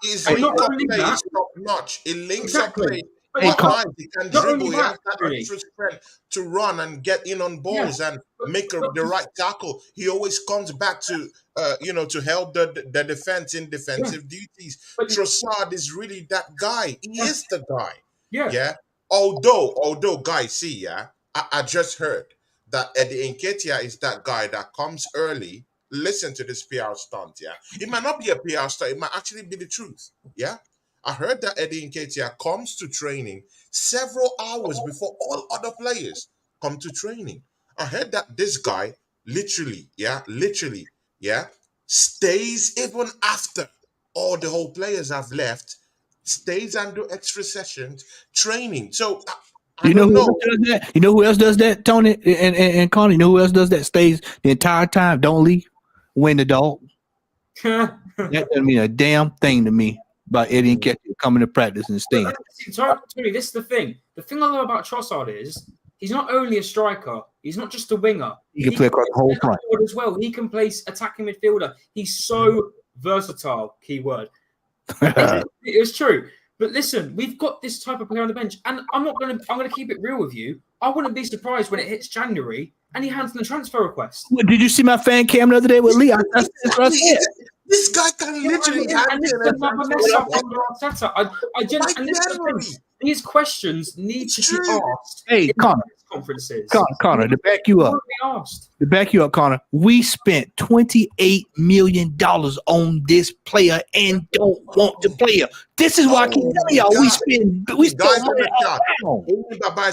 S1: His link-up play is top-notch. It links up play. He can dribble. He has that extra strength to run and get in on balls and make the right tackle. He always comes back to, to help the defense in defensive duties. Trossard is really that guy. He is the guy. Yeah. Although, guys, see, I just heard that Eddie Nketiah is that guy that comes early. Listen to this PR stunt, It might not be a PR stunt. It might actually be the truth, I heard that Eddie Nketiah comes to training several hours before all other players come to training. I heard that this guy literally, stays even after all the whole players have left, stays and do extra sessions training. So
S2: You know who else does that, Tony and Connie? You know who else does that? Stays the entire time, don't leave, win the dog. That doesn't mean a damn thing to me about Eddie Nketiah coming to practice and staying.
S3: Tony, this is the thing. The thing I love about Trossard is he's not only a striker. He's not just a winger.
S2: He can play across the whole front
S3: as well. He can play attacking midfielder. He's so versatile. Keyword. It's true. But listen, we've got this type of player on the bench, and I'm going to keep it real with you. I wouldn't be surprised when it hits January and he hands in a transfer request.
S2: Did you see my fan cam the other day with Lee? That's what I said.
S1: This guy can literally hand in a
S3: transfer. I genuinely, these questions need to be asked.
S2: Hey, Connor.
S3: Conferences.
S2: Connor, to back you up, Connor, we spent $28 million on this player and don't want to play him. This is why I keep telling y'all we spend money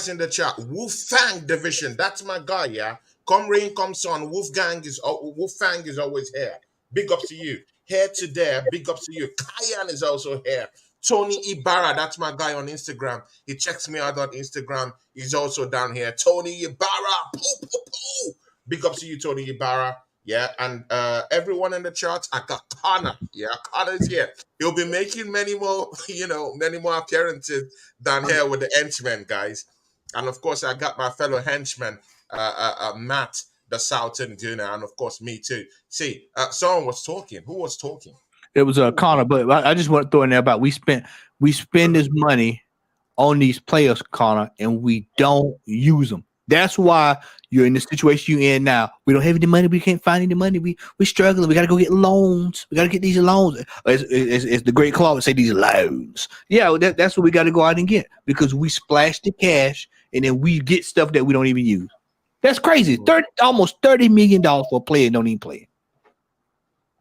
S1: in the chat. Wolfgang division. That's my guy, Come rain, come sun. Wolfgang is always here. Big up to you. Here to there. Big up to you. Kyan is also here. Tony Ibarra, that's my guy on Instagram. He checks me out on Instagram. He's also down here. Tony Ibarra. Big up to you, Tony Ibarra. And everyone in the charts, I got Connor. Connor's here. He'll be making many more appearances down here with the Henchmen, guys. And of course, I got my fellow henchman, Matt, the Southern Gunner, and of course, me too. See, someone was talking. Who was talking?
S2: It was Connor, but I just want to throw in there about we spend this money on these players, Connor, and we don't use them. That's why you're in the situation you're in now. We don't have any money. We can't find any money. We're struggling. We got to go get loans. We got to get these loans. As the great Claude would say, these loans. Yeah, that's what we got to go out and get because we splash the cash and then we get stuff that we don't even use. That's crazy. Almost $30 million for a player and don't even play it.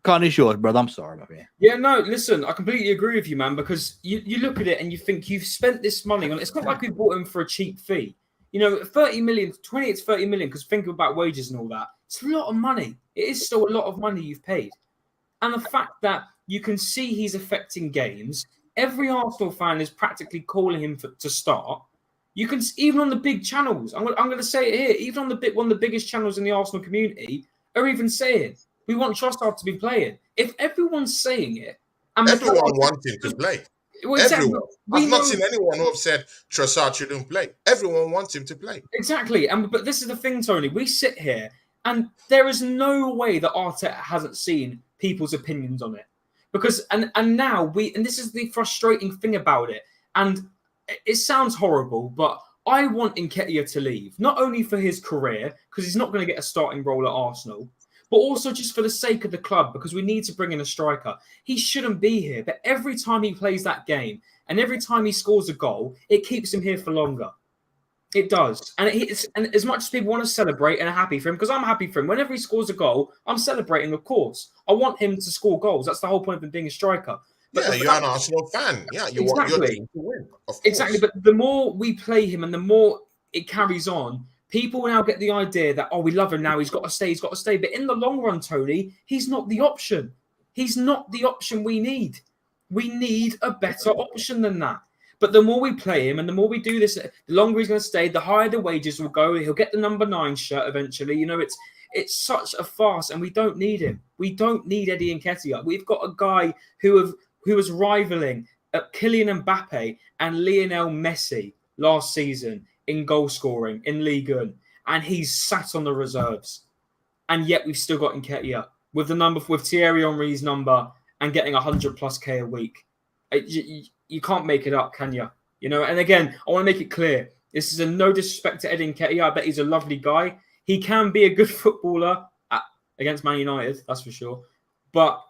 S2: Connor, it's yours, brother. I'm sorry, my man.
S3: Yeah, no, listen, I completely agree with you, man, because you look at it and you think you've spent this money on it. It's not like we bought him for a cheap fee. 30 million, 20 to 30 million, because think about wages and all that. It's a lot of money. It is still a lot of money you've paid. And the fact that you can see he's affecting games, every Arsenal fan is practically calling him to start. You can, even on the big channels, I'm going to say it here, even on one of the biggest channels in the Arsenal community, are even saying, We want Trossard to be playing. If everyone's saying it, and
S1: Everyone wants him to play.
S3: well, exactly,
S1: Everyone. I've not seen anyone who have said Trossard shouldn't play. Everyone wants him to play.
S3: Exactly, but this is the thing, Tony. We sit here, and there is no way that Arteta hasn't seen people's opinions on it, because and now this is the frustrating thing about it, and it sounds horrible, but I want Nketiah to leave, not only for his career, because he's not going to get a starting role at Arsenal, but also just for the sake of the club, because we need to bring in a striker. He shouldn't be here, but every time he plays that game and every time he scores a goal, it keeps him here for longer. It does. And as much as people want to celebrate and are happy for him, because I'm happy for him, whenever he scores a goal, I'm celebrating, of course. I want him to score goals. That's the whole point of him being a striker.
S1: But you're an Arsenal fan. Yeah, you want your team to win. Of course.
S3: Exactly. But the more we play him and the more it carries on, people now get the idea that, we love him now. He's got to stay. But in the long run, Tony, he's not the option. He's not the option we need. We need a better option than that. But the more we play him and the more we do this, the longer he's going to stay, the higher the wages will go. He'll get the number 9 shirt eventually. It's such a farce, and we don't need him. We don't need Eddie Nketiah. We've got a guy who was rivaling Kylian Mbappe and Lionel Messi last season in goal scoring in Ligue 1, and he's sat on the reserves. And yet we've still got Nketiah with Thierry Henry's number and getting 100+ K a week. You can't make it up, can you? And again, I want to make it clear. This is a no disrespect to Eddie Nketiah. I bet he's a lovely guy. He can be a good footballer against Man United, that's for sure. But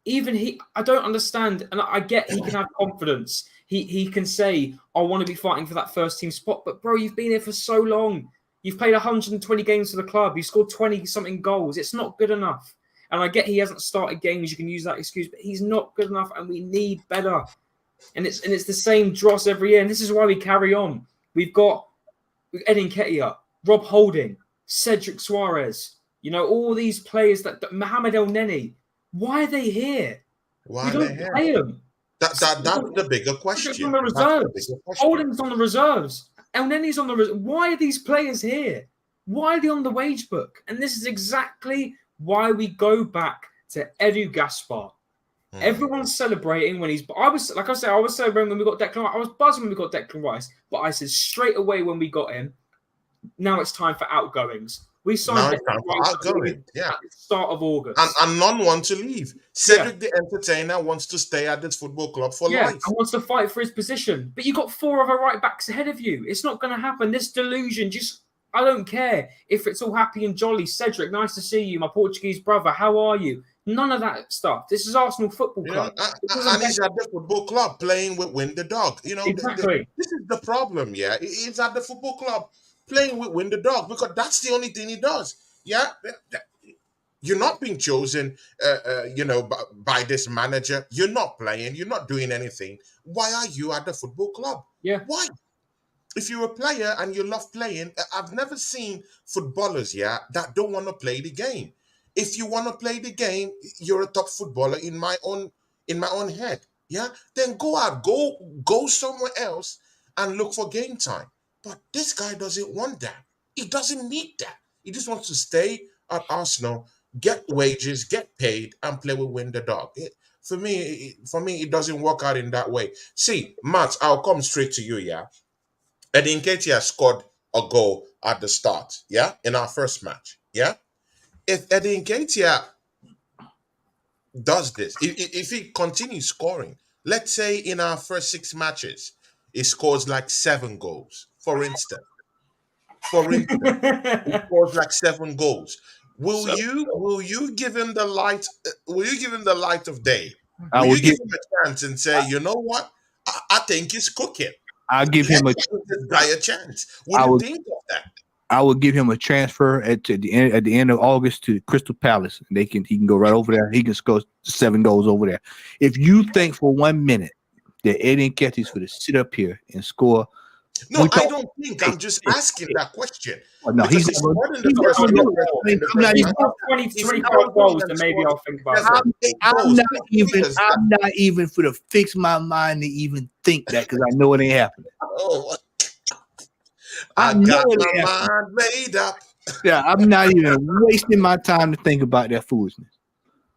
S3: even I don't understand. And I get he can have confidence. He can say, I want to be fighting for that first team spot. But bro, you've been here for so long. You've played 120 games for the club. You scored 20-something goals. It's not good enough. And I get he hasn't started games. You can use that excuse, but he's not good enough, and we need better. And it's the same dross every year. And this is why we carry on. We've got Eddie Nketiah, Rob Holding, Cedric Suarez, all these players Mohamed El Neni. Why are they here?
S1: Why
S3: we don't play them.
S1: That's the bigger question.
S3: On the reserves. Holding's on the reserves. El Neni's on the reserves. Why are these players here? Why are they on the wage book? And this is exactly why we go back to Edu Gaspar. Everyone's celebrating when I was celebrating when we got Declan Rice. I was buzzing when we got Declan Rice, but I said straight away when we got him, now it's time for outgoings. We signed Declan Rice at the start of August.
S1: And none want to leave. Cedric the Entertainer wants to stay at this football club for life.
S3: And wants to fight for his position. But you got 4 other right backs ahead of you. It's not going to happen. This delusion, I don't care if it's all happy and jolly. Cedric, nice to see you. My Portuguese brother, how are you? None of that stuff. This is Arsenal Football Club.
S1: And he's at the football club playing with Win the Dog.
S3: Exactly.
S1: This is the problem, yeah. He's at the football club playing with Win the Dog because that's the only thing he does. Yeah. You're not being chosen, by this manager. You're not playing. You're not doing anything. Why are you at the football club?
S3: Yeah.
S1: Why? If you're a player and you love playing, I've never seen footballers, that don't want to play the game. If you want to play the game, you're a top footballer in my own head. Yeah, then go out, go somewhere else and look for game time. But this guy doesn't want that. He doesn't need that. He just wants to stay at Arsenal, get wages, get paid, and play with Win the Dog. For me, it doesn't work out in that way. See, Matt, I'll come straight to you. Yeah, Eddie Nketiah scored a goal at the start. Yeah, in our first match. Yeah. If Eddie Nketiah does this, if he continues scoring, let's say in our first 6 matches, he scores like 7 goals, for instance. He scores like 7 goals. Will you give him the light? Will you give him the light of day? Will you give him a chance and say, you know what? I think he's cooking.
S2: I'll give him
S1: this guy a chance. What do you think of that?
S2: I will give him a transfer at the end of August to Crystal Palace. He can go right over there. He can score 7 goals over there. If you think for 1 minute that Eddie Nketiah is going to sit up here and score,
S1: no, I don't think. I'm just asking that question.
S2: No, he's
S3: more than 25 goals, then maybe I'll think about it.
S2: I'm not even for to fix my mind to even think that because I know it ain't happening.
S1: Oh. I got my mind made up.
S2: Yeah, I'm not even wasting my time to think about that foolishness.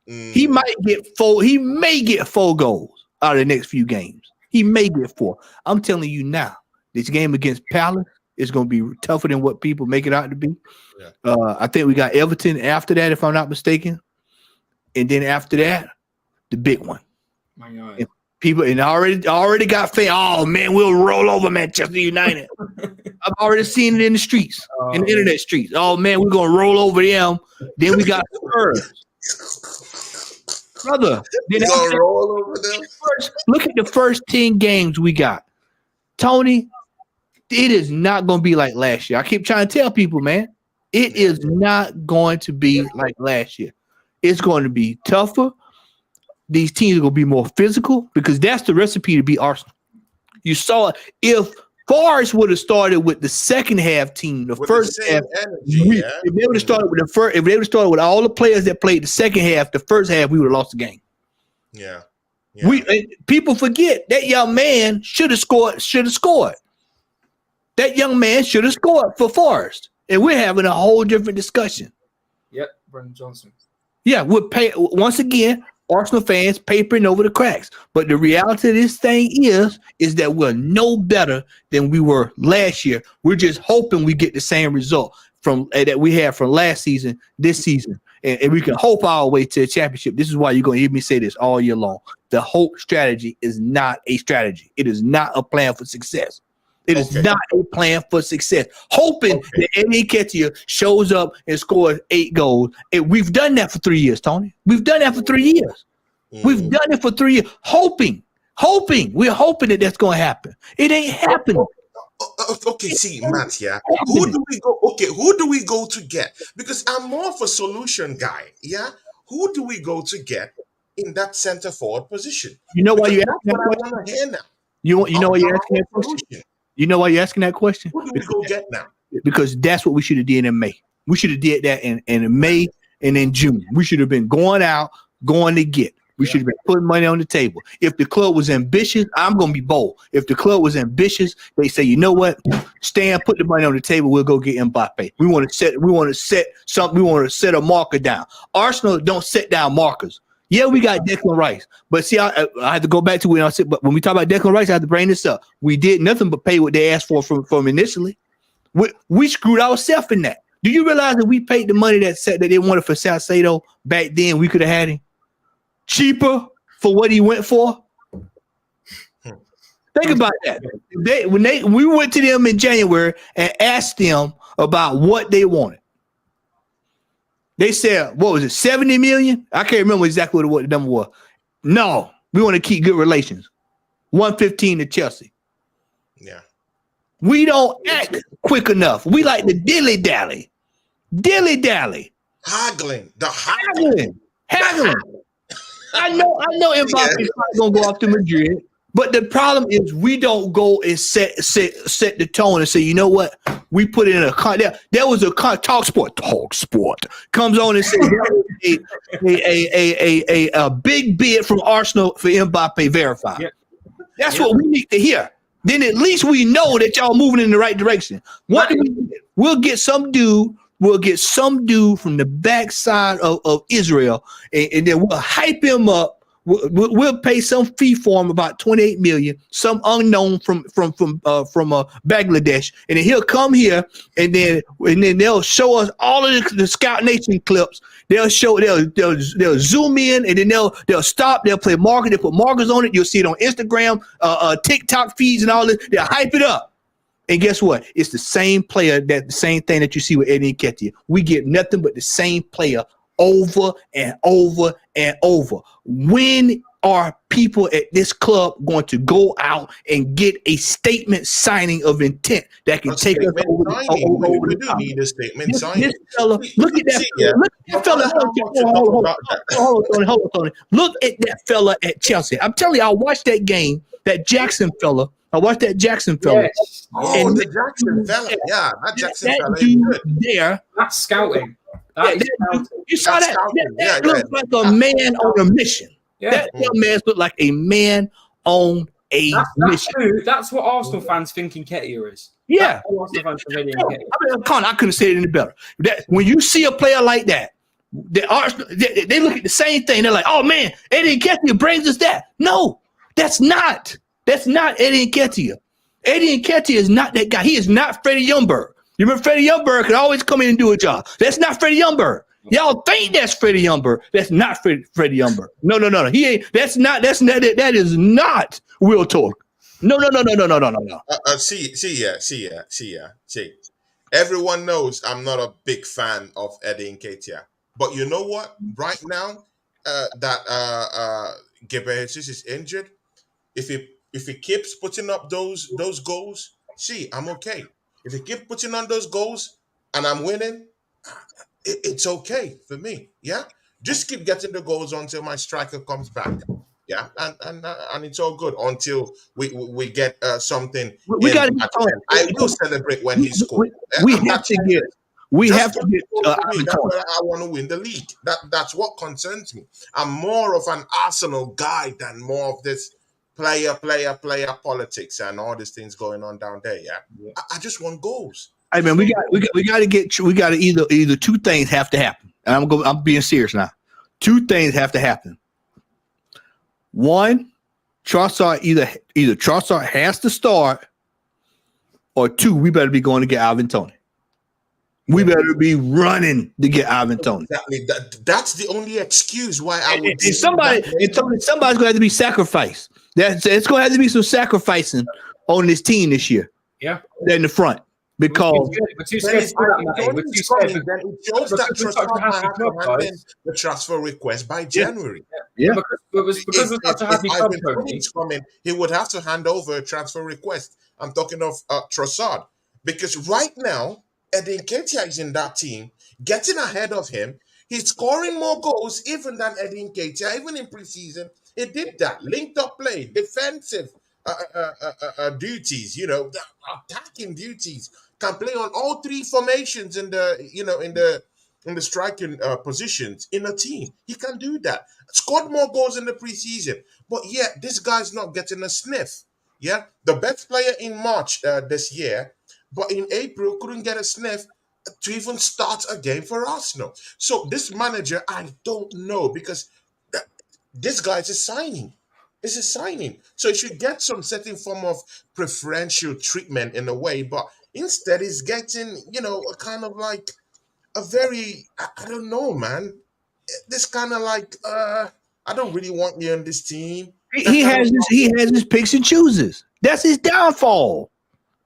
S2: He might get 4. He may get 4 goals out of the next few games. He may get 4. I'm telling you now, this game against Palace is going to be tougher than what people make it out to be.
S1: Yeah.
S2: I think we got Everton after that, if I'm not mistaken, and then after that, the big one.
S3: My God.
S2: And people and already got fans. Oh man, we'll roll over Manchester United. I've already seen it in the streets, in the internet streets. Oh man, we're gonna roll over them. Then we got Spurs. Brother, then
S1: roll over them.
S2: Look at the first 10 games we got. Tony, it is not going to be like last year. I keep trying to tell people, man, it is not going to be like last year. It's going to be tougher. These teams are going to be more physical because that's the recipe to beat Arsenal. You saw it. If Forest would have started with the second half team, the first half, if they would have started with if they would have started with all the players that played the second half, the first half, we would have lost the game.
S1: Yeah.
S2: People forget that young man should have scored. That young man should have scored for Forest. And we're having a whole different discussion.
S3: Yep, Brendan Johnson.
S2: Yeah, we're paying once again. Arsenal fans papering over the cracks. But the reality of this thing is that we're no better than we were last year. We're just hoping we get the same result from that we had from last season, this season. And we can hope our way to the championship. This is why you're going to hear me say this all year long. The hope strategy is not a strategy. It is not a plan for success. It is not a plan for success. Hoping that Eddie Nketiah shows up and scores 8 goals. And we've done that for 3 years, Tony. We've done that for 3 years. We've done it for 3 years. Hoping. We're hoping that that's going to happen. It ain't happening.
S1: Okay, see, Matt, yeah. Who do we go? Okay, who do we go to get? Because I'm more of a solution guy, yeah. Who do we go to get in that center forward position?
S2: You know why you asking
S1: that
S2: that
S1: question?
S2: question? You know why you're asking that question? You know why you're asking that question?
S1: Who do we go get now?
S2: Because that's what we should have did in May. We should have did that in May and in June. We should have been going out, going to get. We should have been putting money on the table. If the club was ambitious, I'm going to be bold. If the club was ambitious, they say, you know what? Stan, put the money on the table. We'll go get Mbappe. We want to set a marker down. Arsenal don't set down markers. Yeah, we got Declan Rice. But see, I had to go back to when I said, but when we talk about Declan Rice, I have to bring this up. We did nothing but pay what they asked for from initially. We screwed ourselves in that. Do you realize that we paid the money that they wanted for Salcedo back then? We could have had him cheaper for what he went for. Think about that. We went to them in January and asked them about what they wanted. They said, what was it, 70 million? I can't remember exactly what the number was. No, we want to keep good relations. 115 to Chelsea.
S1: Yeah.
S2: We don't act quick enough. We like to dilly-dally. Dilly-dally.
S1: Haggling.
S2: I know Mbappe is going to go off to Madrid. But the problem is we don't go and set the tone and say, you know what? We put in there was a Talk Sport comes on and says a big bid from Arsenal for Mbappe verified. Yep. That's what we need to hear. Then at least we know that y'all moving in the right direction. What do we get? We'll get some dude from the backside of Israel, and then we'll hype him up. We'll pay some fee for him, about 28 million, some unknown from Bangladesh, and then he'll come here, and then they'll show us all of the Scout Nation clips. They'll zoom in, and then they'll stop. They'll play markers. They put markers on it. You'll see it on Instagram, TikTok feeds, and all this. They'll hype it up. And guess what? It's the same player, the same thing that you see with Eddie Nketiah. We get nothing but the same player over and over and over. When are people at this club going to go out and get a statement signing of intent that can take us over
S1: we do need a statement signing.
S2: This fella, look at that fella. Hold on. Look at that fella at Chelsea. I'm telling you, I watched that game, that Jackson fella.
S1: Yes. Oh, the Jackson fella. Yeah, that Jackson fella is good.
S2: There.
S3: That's scouting.
S2: You saw that? That looks like a man on a mission. Yeah. That young man looked like a man on a mission.
S3: That's what Arsenal fans think Nketiah is.
S2: Yeah.
S3: Arsenal fans think
S2: I couldn't say it any better. That when you see a player like that, They look at the same thing. They're like, oh man, Eddie Nketiah brings us that. No, that's not Eddie Nketiah. Eddie Nketiah is not that guy. He is not Freddie Youngberg. You remember Freddie Youngberg could always come in and do a job. That's not Freddie Youngberg. Y'all think that's Freddie Youngberg. That's not Freddie Youngberg. No. He ain't. That is not Will Talk. No.
S1: See. Everyone knows I'm not a big fan of Eddie Nketiah. But you know what? Right now, that Gabriel Jesus is injured. If he keeps putting up those goals, see, I'm okay. If he keeps putting on those goals and I'm winning, it's okay for me. Yeah, just keep getting the goals until my striker comes back. Yeah, and it's all good until we get something.
S2: We got to.
S1: I will celebrate when he scores.
S2: We have to get. We have to get.
S1: That's why I want to win the league. That's what concerns me. I'm more of an Arsenal guy than more of this player politics and all these things going on down there. Yeah, I just want goals.
S2: I mean, we got to either two things have to happen. And I'm being serious now. Two things have to happen. One, Trossard either Trossard has to start, or two, we better be going to get Ivan Toney. We better be running to get Ivan Toney.
S1: Exactly. That's the only excuse why I would.
S2: Somebody's going to have to be sacrificed. It's going to have to be some sacrificing on this team this year.
S3: Yeah,
S2: in the front. Because
S1: it shows that Trossard might have to hand in the transfer request by January.
S2: Yeah.
S3: Because
S1: if coming, he would have to hand over a transfer request. I'm talking of Trossard. Because right now, Eddie Nketiah is in that team, getting ahead of him. He's scoring more goals even than Eddie Nketiah. Even in preseason, he did that. Linked up play, defensive duties, attacking duties. Can play on all three formations in the striking positions in a team. He can do that. Scored more goals in the preseason, but yet this guy's not getting a sniff. Yeah, the best player in March this year, but in April couldn't get a sniff to even start a game for Arsenal. So this manager, I don't know, because this guy's a signing. It's a signing, so he should get some certain form of preferential treatment in a way, but instead, he's getting, a kind of like a very, I don't know, man. This kind of like, I don't really want you on this team.
S2: He has his picks and chooses. That's his downfall.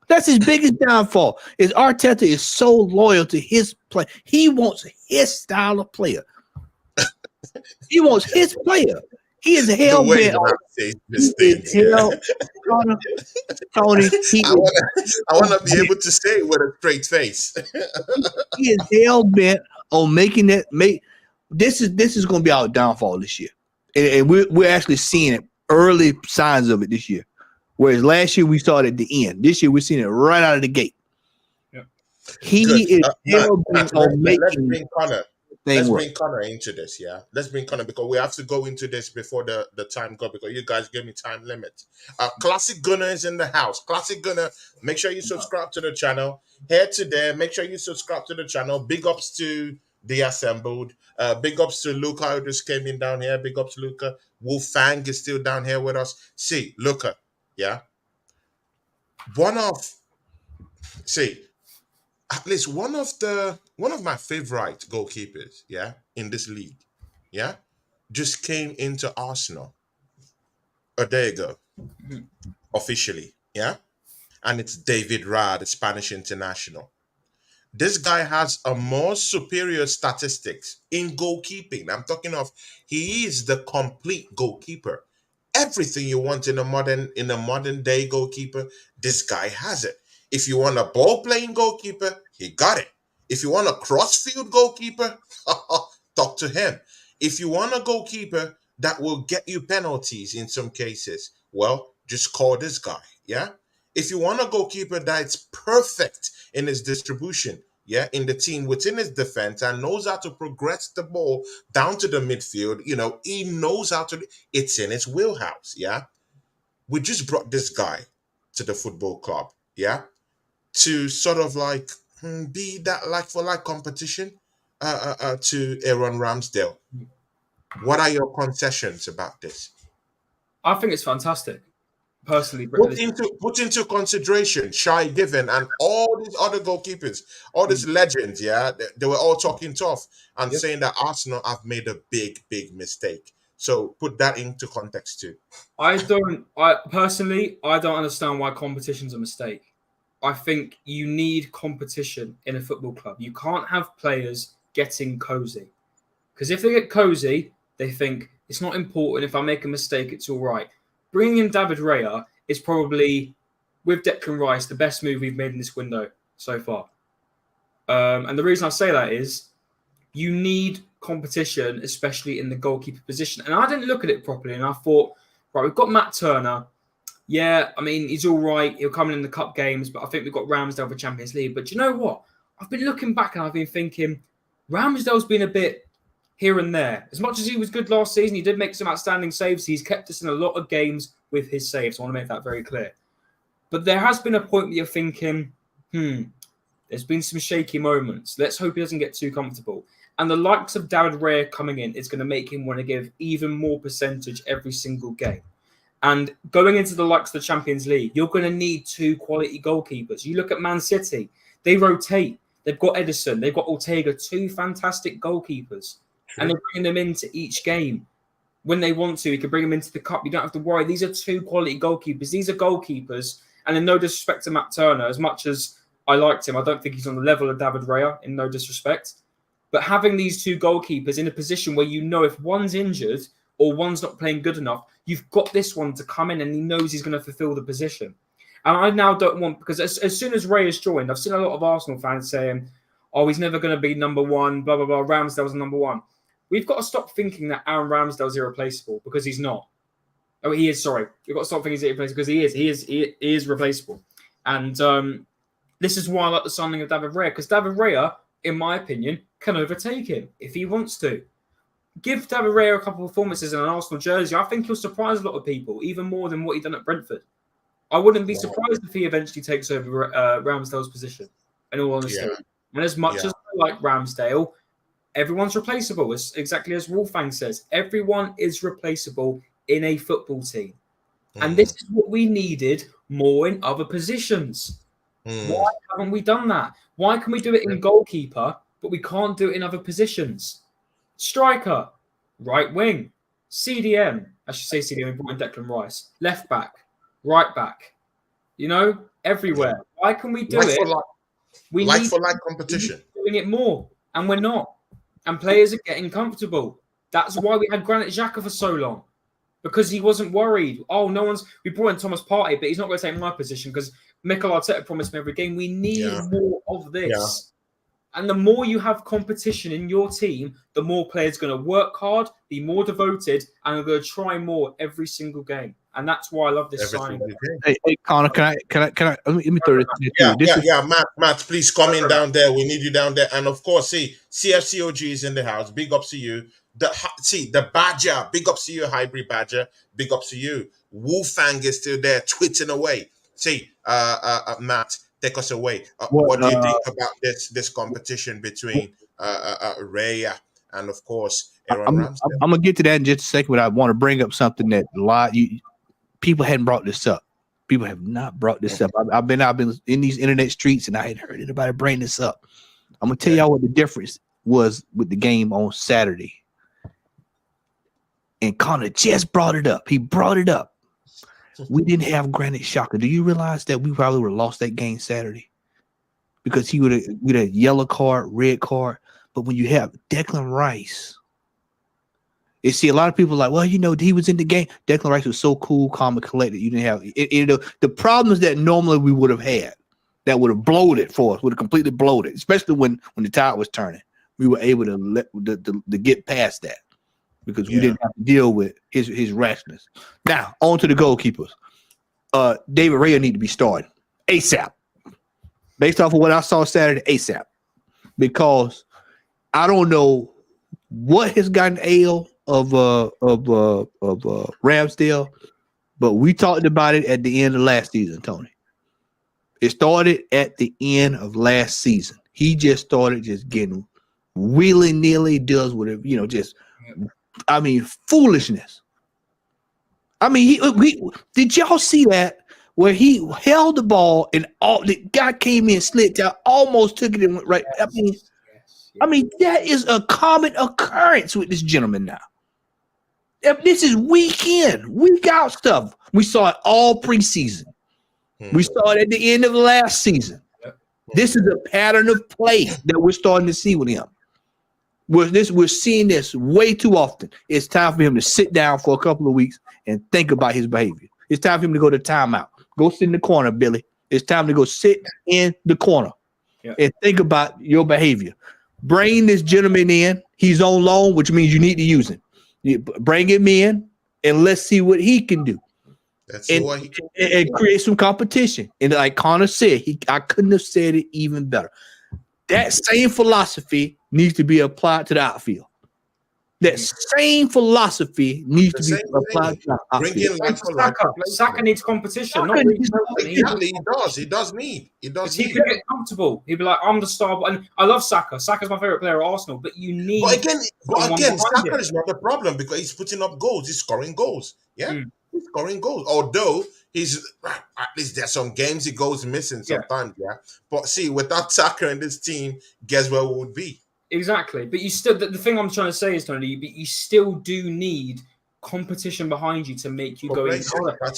S2: That's his biggest downfall. Is Arteta is so loyal to his play. He wants his style of player. He wants his player. He is hell bent. Tony.
S1: I want to be able to say it with a straight face.
S2: He is hell bent on making that. This is going to be our downfall this year, and we're actually seeing it, early signs of it this year. Whereas last year we saw it at the end. This year we're seeing it right out of the gate. Yep. He is hell bent on making.
S1: Let's bring Conor into this, yeah. Let's bring Conor, because we have to go into this before the time go, because you guys give me time limit. Classic Gunner is in the house. Classic Gunner, make sure you subscribe to the channel. Head to there, make sure you subscribe to the channel. Big ups to The Assembled. Big ups to Luca, who just came in down here. Big ups to Luca. Wolfang is still down here with us. See, Luca, yeah. At least one of my favorite goalkeepers, yeah, in this league, yeah, just came into Arsenal a day ago, officially, yeah, and it's David Raya, the Spanish international. This guy has a more superior statistics in goalkeeping. I'm talking of, he is the complete goalkeeper. Everything you want in a modern day goalkeeper, this guy has it. If you want a ball playing goalkeeper, he got it. If you want a crossfield goalkeeper, talk to him. If you want a goalkeeper that will get you penalties in some cases, well, just call this guy. Yeah. If you want a goalkeeper that's perfect in his distribution, yeah, in the team, within his defense, and knows how to progress the ball down to the midfield, he knows how to. It's in his wheelhouse. Yeah. We just brought this guy to the football club. Yeah. To sort of like be that like for like competition. to Aaron Ramsdale. What are your concessions about this?
S3: I think it's fantastic. Personally,
S1: Put into consideration Shy Given and all these other goalkeepers, all these legends, they were all talking tough and saying that Arsenal have made a big mistake. So put that into context too.
S3: I don't understand why competition's a mistake. I think you need competition in a football club. You can't have players getting cozy. Because if they get cozy, they think it's not important. If I make a mistake, it's all right. Bringing in David Raya is probably, with Declan Rice, the best move we've made in this window so far. And the reason I say that is you need competition, especially in the goalkeeper position. And I didn't look at it properly, and I thought, right, we've got Matt Turner. Yeah, I mean, he's all right. He'll come in the cup games, but I think we've got Ramsdale for Champions League. But do you know what? I've been looking back and I've been thinking Ramsdale's been a bit here and there. As much as he was good last season, he did make some outstanding saves. He's kept us in a lot of games with his saves. I want to make that very clear. But there has been a point where you're thinking, there's been some shaky moments. Let's hope he doesn't get too comfortable. And the likes of David Raya coming in is going to make him want to give even more percentage every single game. And going into the likes of the Champions League, you're going to need 2 quality goalkeepers. You look at Man City, they rotate. They've got Edison, they've got Ortega, 2 fantastic goalkeepers. True. And they're bringing them into each game. When they want to, you can bring them into the cup. You don't have to worry. These are 2 quality goalkeepers. These are goalkeepers. And in no disrespect to Matt Turner, as much as I liked him, I don't think he's on the level of David Raya, in no disrespect. But having these 2 goalkeepers in a position where you know if one's injured or one's not playing good enough, you've got this one to come in and he knows he's going to fulfill the position. And I now don't want, because as soon as Ray has joined, I've seen a lot of Arsenal fans saying, oh, he's never going to be number 1, blah, blah, blah, Ramsdale's number 1. We've got to stop thinking that Aaron Ramsdale's irreplaceable, because he's not. Oh, he is, sorry. We've got to stop thinking he's irreplaceable, because he is replaceable. And this is why I like the signing of David Raya, because David Raya, in my opinion, can overtake him if he wants to. Give David Raya a couple of performances in an Arsenal jersey. I think he'll surprise a lot of people, even more than what he done at Brentford. I wouldn't be surprised if he eventually takes over Ramsdale's position, in all honesty. Yeah. And as much as I like Ramsdale, everyone's replaceable. It's exactly as Wolfgang says. Everyone is replaceable in a football team. And this is what we needed more in other positions. Why haven't we done that? Why can we do it in goalkeeper, but we can't do it in other positions? Striker, right wing, CDM. I should say CDM, we brought in Declan Rice. Left back, right back. You know, everywhere. Why can we do it? We need
S1: competition.
S3: Doing it more, and we're not. And players are getting comfortable. That's why we had Granit Xhaka for so long, because he wasn't worried. Oh, we brought in Thomas Partey, but he's not going to take my position because Mikel Arteta promised me every game. We need more of this. Yeah. And the more you have competition in your team, the more players are going to work hard, be more devoted, and are going to try more every single game. And that's why I love this signing.
S2: Hey, Connor, can I? Let me throw this.
S1: Matt, please come in down there. We need you down there. And of course, CFCOG is in the house. Big ups to you. The Badger. Big ups to you, Hybrid Badger. Big ups to you. Wolfgang is still there, tweeting away. Matt, take us away. What do you think about this competition between Raya and, of course, Aaron Ramsdale?
S2: I'm going to get to that in just a second, but I want to bring up something that people hadn't brought this up. People have not brought this up. I've been in these internet streets, and I hadn't heard anybody bring this up. I'm going to tell y'all what the difference was with the game on Saturday. And Connor just brought it up. He brought it up. We didn't have Granit Xhaka. Do you realize that we probably would have lost that game Saturday? Because he would have yellow card, red card. But when you have Declan Rice, you see a lot of people like, well, he was in the game. Declan Rice was so cool, calm, and collected. You didn't have the problems that normally we would have had that would have bloated for us, would have completely bloated, especially when the tide was turning. We were able to get past that, because we didn't have to deal with his rashness. Now, on to the goalkeepers. David Raya need to be starting ASAP. Based off of what I saw Saturday, ASAP. Because I don't know what has gotten AL of Ramsdale, but we talked about it at the end of last season, Tony. It started at the end of last season. He just started getting willy-nilly does whatever, just, foolishness. Did y'all see that where he held the ball and all the guy came in, slid down, almost took it and went right. That is a common occurrence with this gentleman now. This is week in, week out stuff. We saw it all preseason. We saw it at the end of last season. This is a pattern of play that we're starting to see with him. We're seeing this way too often. It's time for him to sit down for a couple of weeks and think about his behavior. It's time for him to go to timeout. Go sit in the corner, Billy. It's time to go sit in the corner and think about your behavior. Bring this gentleman in. He's on loan, which means you need to use him. You bring him in and let's see what he can do. And create some competition. And like Conor said, I couldn't have said it even better. That same philosophy needs to be applied to the outfield. That same philosophy needs to be applied to the outfield.
S3: Saka needs competition.
S1: He does need.
S3: He could get comfortable. He'd be like, I'm the star. And I love Saka. Saka's my favorite player at Arsenal. But you need.
S1: But again, Saka is not the problem because he's putting up goals. He's scoring goals. Yeah. He's scoring goals. Although at least there's some games he goes missing sometimes. Yeah. But see, without Saka in this team, guess where we would be?
S3: Exactly. But you still, the thing I'm trying to say is, Tony, but you still do need competition behind you to make you go in.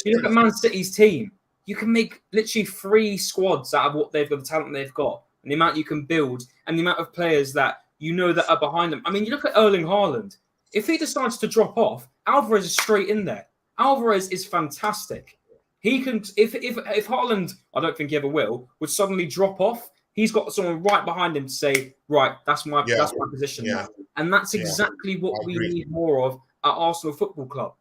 S3: You look at Man City's team, you can make literally 3 squads out of what they've got, the talent they've got, and the amount you can build, and the amount of players that that are behind them. You look at Erling Haaland. If he decides to drop off, Alvarez is straight in there. Alvarez is fantastic. He can, if Haaland, I don't think he ever will, would suddenly drop off, he's got someone right behind him to say, right, that's my position now. And that's exactly what we need more of at Arsenal Football Club.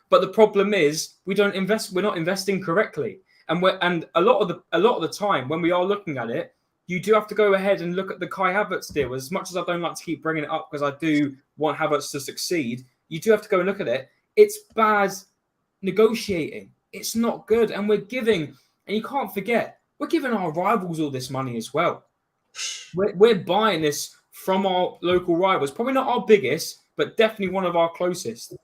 S3: But the problem is we're not investing correctly. And a lot of the time when we are looking at it, you do have to go ahead and look at the Kai Havertz deal. As much as I don't like to keep bringing it up because I do want Havertz to succeed, you do have to go and look at it. It's bad negotiating. It's not good. And and you can't forget, we're giving our rivals all this money as well. We're buying this from our local rivals. Probably not our biggest, but definitely one of our closest.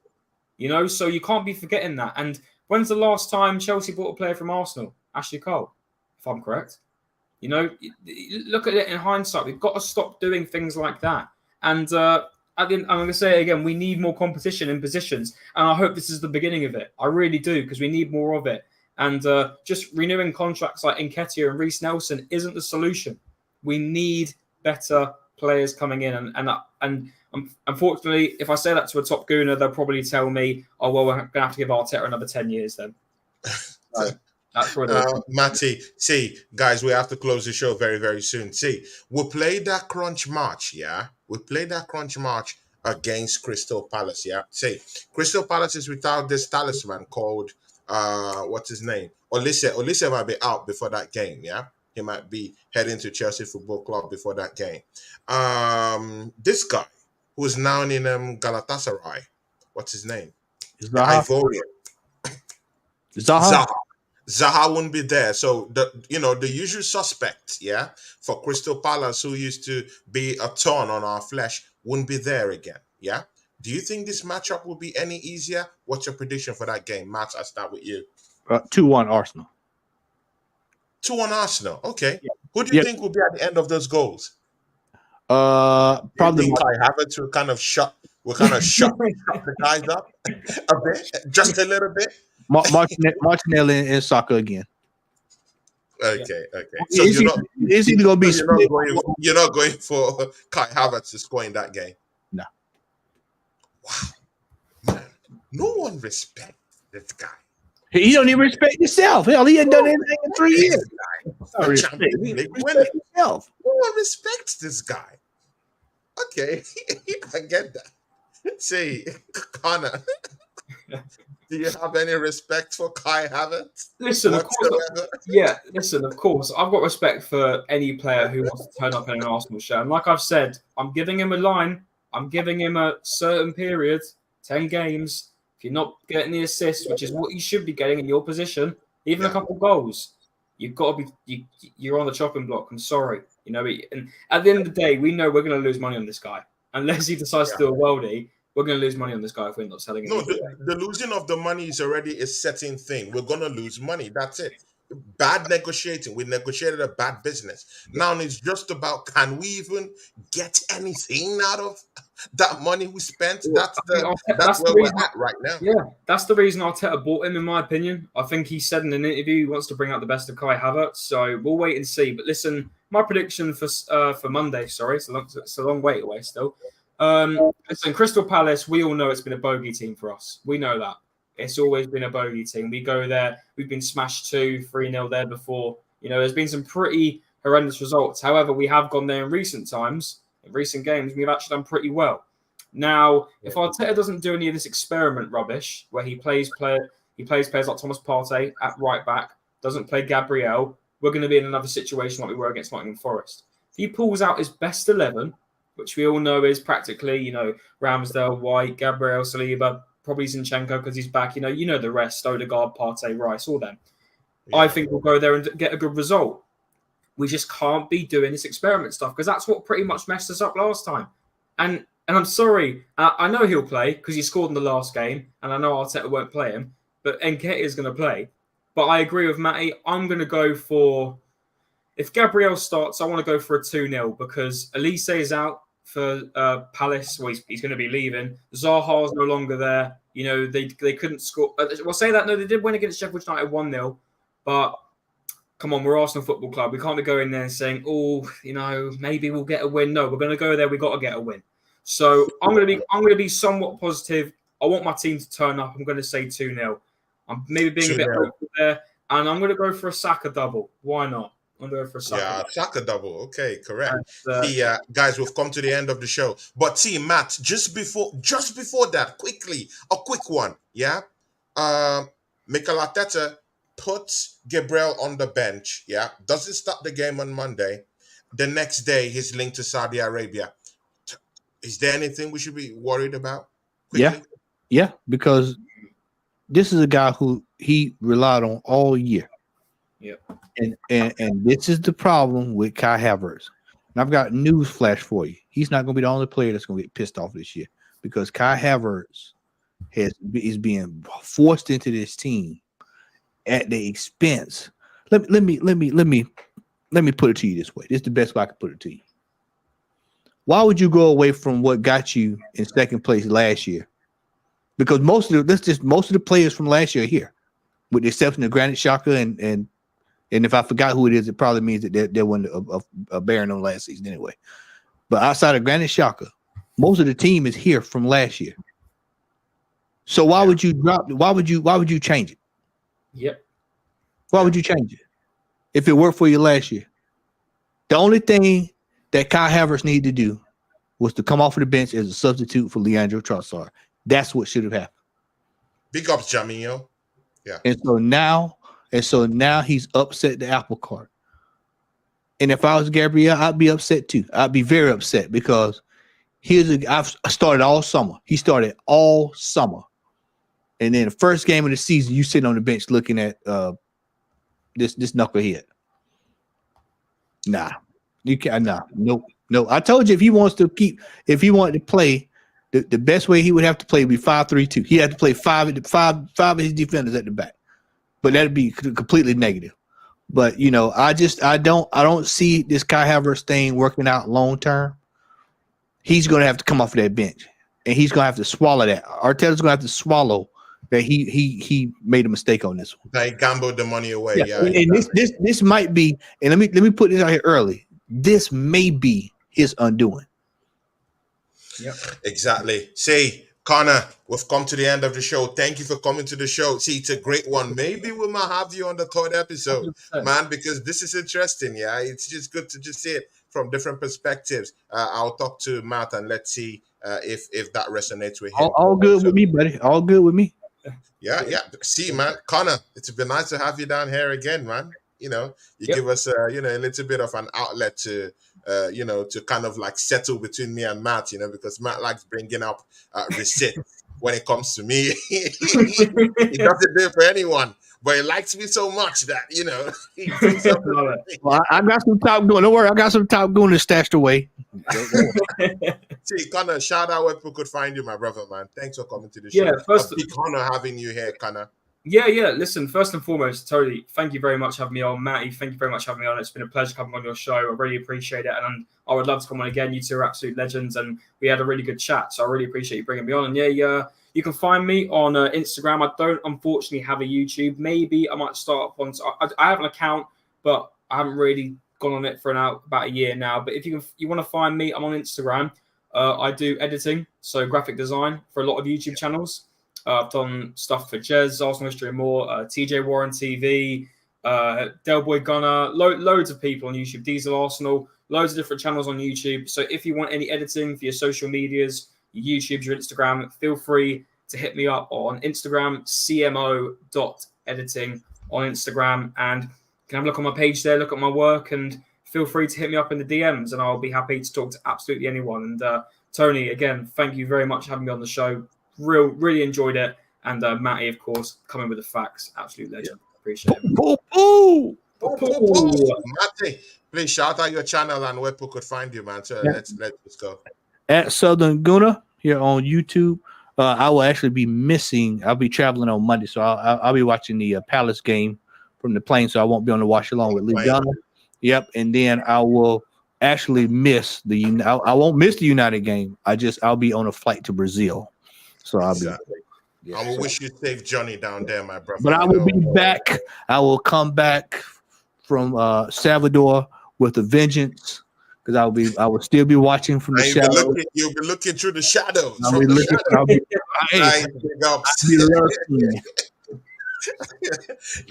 S3: So you can't be forgetting that. And when's the last time Chelsea bought a player from Arsenal? Ashley Cole, if I'm correct. Look at it in hindsight. We've got to stop doing things like that. And I'm going to say it again, we need more competition in positions. And I hope this is the beginning of it. I really do, because we need more of it. And just renewing contracts like Nketiah and Reece Nelson isn't the solution. We need better players coming in. And unfortunately, if I say that to a top gooner, they'll probably tell me, oh, well, we're going to have to give Arteta another 10 years then. So that's where
S1: Matty, see, guys, we have to close the show very, very soon. See, we played that crunch match, yeah? We played that crunch match against Crystal Palace, yeah? See, Crystal Palace is without this talisman called... what's his name? Olise might be out before that game, yeah? He might be heading to Chelsea Football Club before that game. This guy, who's now in Galatasaray, what's his name?
S2: Zaha.
S1: Ivorian. Zaha wouldn't be there. So, the usual suspect, yeah, for Crystal Palace, who used to be a thorn on our flesh, wouldn't be there again, yeah? Do you think this matchup will be any easier? What's your prediction for that game? Matt, I'll start with you.
S2: 2-1 Arsenal.
S1: 2-1 Arsenal. Okay. Yeah. Who do you think will be at the end of those goals?
S2: Probably
S1: Kai Havertz will kind of shut the guys up a bit, just a little bit.
S2: Martinelli and Saka again.
S1: Okay. So you're not going for Kai Havertz to score in that game.
S2: No.
S1: Wow, man! No one respects this guy.
S2: He don't even respect himself. Hell, he ain't done anything in 3 years.
S1: No one respects this guy. Okay, I get that. See, Connor, do you have any respect for Kai Havertz?
S3: Listen, of course, I've got respect for any player who wants to turn up in an Arsenal shirt. And like I've said, I'm giving him a line. I'm giving him a certain period, 10 games. If you're not getting the assists, which is what you should be getting in your position, even a couple goals, you've got to be you're on the chopping block. I'm sorry, you know. And at the end of the day, we know we're going to lose money on this guy unless he decides to do a worldie. We're going to lose money on this guy if we're not selling it.
S1: No, the losing of the money is already a setting thing. We're gonna lose money. That's it. Bad negotiating. We negotiated a bad business. Now it's just about, can we even get anything out of that money we spent? That's where we're at right now.
S3: Yeah, that's the reason Arteta bought him, in my opinion. I think he said in an interview he wants to bring out the best of Kai Havertz. So we'll wait and see. But listen, my prediction for Monday. Sorry, it's a long wait away still. Listen, Crystal Palace, we all know it's been a bogey team for us. We know that. It's always been a bogey team. We go there, we've been smashed 2-3-0 there before. You know, there's been some pretty horrendous results. However, we have gone there in recent times, in recent games, we've actually done pretty well. Now, if Arteta doesn't do any of this experiment rubbish, where he plays players like Thomas Partey at right back, doesn't play Gabriel, we're going to be in another situation like we were against Nottingham Forest. If he pulls out his best 11, which we all know is practically, you know, Ramsdale, White, Gabriel, Saliba, probably Zinchenko because he's back. You know the rest, Odegaard, Partey, Rice, all them. Yeah. I think we'll go there and get a good result. We just can't be doing this experiment stuff because that's what pretty much messed us up last time. And I'm sorry, I know he'll play because he scored in the last game, and I know Arteta won't play him, but Nketiah is going to play. But I agree with Matty. I'm going to go for, if Gabriel starts, I want to go for a 2-0 because Elise is out for Palace. Well, he's going to be leaving. Zaha's no longer there. You know, they couldn't score. Well, say that, no, they did win against Sheffield United 1-0. But come on, we're Arsenal Football Club. We can't go in there and saying, oh, you know, maybe we'll get a win. No, we're going to go there. We got to get a win. So I'm going to be somewhat positive. I want my team to turn up. I'm going to say 2-0. I'm maybe being a bit hopeful there, and I'm going to go for a Saka double. Why not? I'm going for a Saka.
S1: Yeah, Saka double. Okay, correct. Guys, we've come to the end of the show. But see, Matt, just before that, quickly, a quick one. Yeah, Mikel Arteta puts Gabriel on the bench. Yeah, doesn't start the game on Monday. The next day, he's linked to Saudi Arabia. Is there anything we should be worried about? Quickly?
S2: Yeah, because this is a guy who he relied on all year.
S3: Yep.
S2: And this is the problem with Kai Havertz. And I've got news flash for you. He's not going to be the only player that's going to get pissed off this year because Kai Havertz is being forced into this team at the expense. Let me put it to you this way. This is the best way I can put it to you. Why would you go away from what got you in second place last year? Because most of the players from last year are here, with the exception of Granit Xhaka and if I forgot who it is, it probably means that there wasn't a bearing on last season anyway. But outside of Granit Xhaka, most of the team is here from last year. So why would you drop? Why would you change it?
S3: Yep.
S2: Why would you change it if it worked for you last year? The only thing that Kai Havertz needed to do was to come off of the bench as a substitute for Leandro Trossard. That's what should have happened.
S1: Big ups, Jamil. Yeah.
S2: And so now he's upset the apple cart. And if I was Gabriel, I'd be upset too. I'd be very upset because I've started all summer. He started all summer. And then the first game of the season, you sitting on the bench looking at this knucklehead. Nah. You can't. Nah. Nope. No. I told you if he wanted to play, the best way he would have to play would be 5-3-2. He had to play five of his defenders at the back. But that'd be completely negative. But you know, I don't see this Kai Havertz thing working out long term. He's gonna have to come off of that bench, and he's gonna have to swallow that. Arteta's gonna have to swallow that he made a mistake on this one.
S1: They gambled the money away. Yeah.
S2: And this might be, and let me put this out here early. This may be his undoing.
S1: Yep. Exactly. See, Connor, we've come to the end of the show. Thank you for coming to the show. See, it's a great one. Maybe we might have you on the third episode, 100%. Man, because this is interesting. Yeah, it's just good to just see it from different perspectives. I'll talk to Matt and let's see if that resonates with him.
S2: All good with me, buddy. All good with me.
S1: Yeah. See, man, Connor, it's been nice to have you down here again, man. You know, you give us a little bit of an outlet to to kind of like settle between me and Matt, because Matt likes bringing up receipts when it comes to me. He doesn't do it for anyone. but he likes me so much that he thinks of
S3: Love
S2: Well, I got some top going. Don't worry, I got some top going stashed away.
S1: See, Connor, shout out where people could find you, my brother, man. Thanks for coming to the show.
S3: Yeah, first
S1: a big honor having you here, Connor.
S3: Yeah. Listen, first and foremost, Tony, thank you very much for having me on. Matty, thank you very much for having me on. It's been a pleasure coming on your show. I really appreciate it. And I would love to come on again. You two are absolute legends. And we had a really good chat. So I really appreciate you bringing me on. And yeah, you can find me on Instagram. I don't, unfortunately, have a YouTube. Maybe I might start up on. I have an account, but I haven't really gone on it for about a year now. But if you want to find me, I'm on Instagram. I do editing, so graphic design for a lot of YouTube channels. I've done stuff for Jez, Arsenal History and more, TJ Warren TV, Del Boy Gunner, loads of people on YouTube, Diesel Arsenal, loads of different channels on YouTube. So if you want any editing for your social medias, your YouTube, your Instagram, feel free to hit me up on Instagram, cmo.editing on Instagram. And you can have a look on my page there, look at my work, and feel free to hit me up in the DMs, and I'll be happy to talk to absolutely anyone. And Tony, again, thank you very much for having me on the show. Really enjoyed it. And Matty, of course, coming with the facts. Absolute legend. Appreciate it.
S1: Matty, please shout out your channel and where people could find you, man. So let's go.
S2: At Southern Gunner here on YouTube. I will actually be missing. I'll be traveling on Monday, so I'll be watching the Palace game from the plane, so I won't be on the watch along with Lee Gunner. Yep, and then I will actually miss I won't miss the United game. I'll be on a flight to Brazil. So I'll be.
S1: I will wish you safe journey down there, my brother.
S2: But I will be back. I will come back from Salvador with a vengeance, because I will still be watching from the shadows.
S1: You'll be looking through the shadows.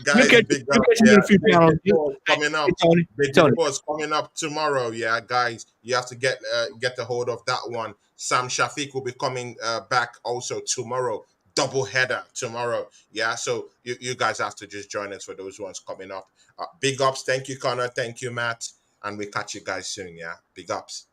S1: Guys, big up. Coming up. Coming up tomorrow. Yeah, guys, you have to get a hold of that one. Sam Shafiq will be coming back also tomorrow. Double header tomorrow. Yeah, so you guys have to just join us for those ones coming up. Big ups. Thank you, Connor. Thank you, Matt. And we catch you guys soon. Yeah, big ups.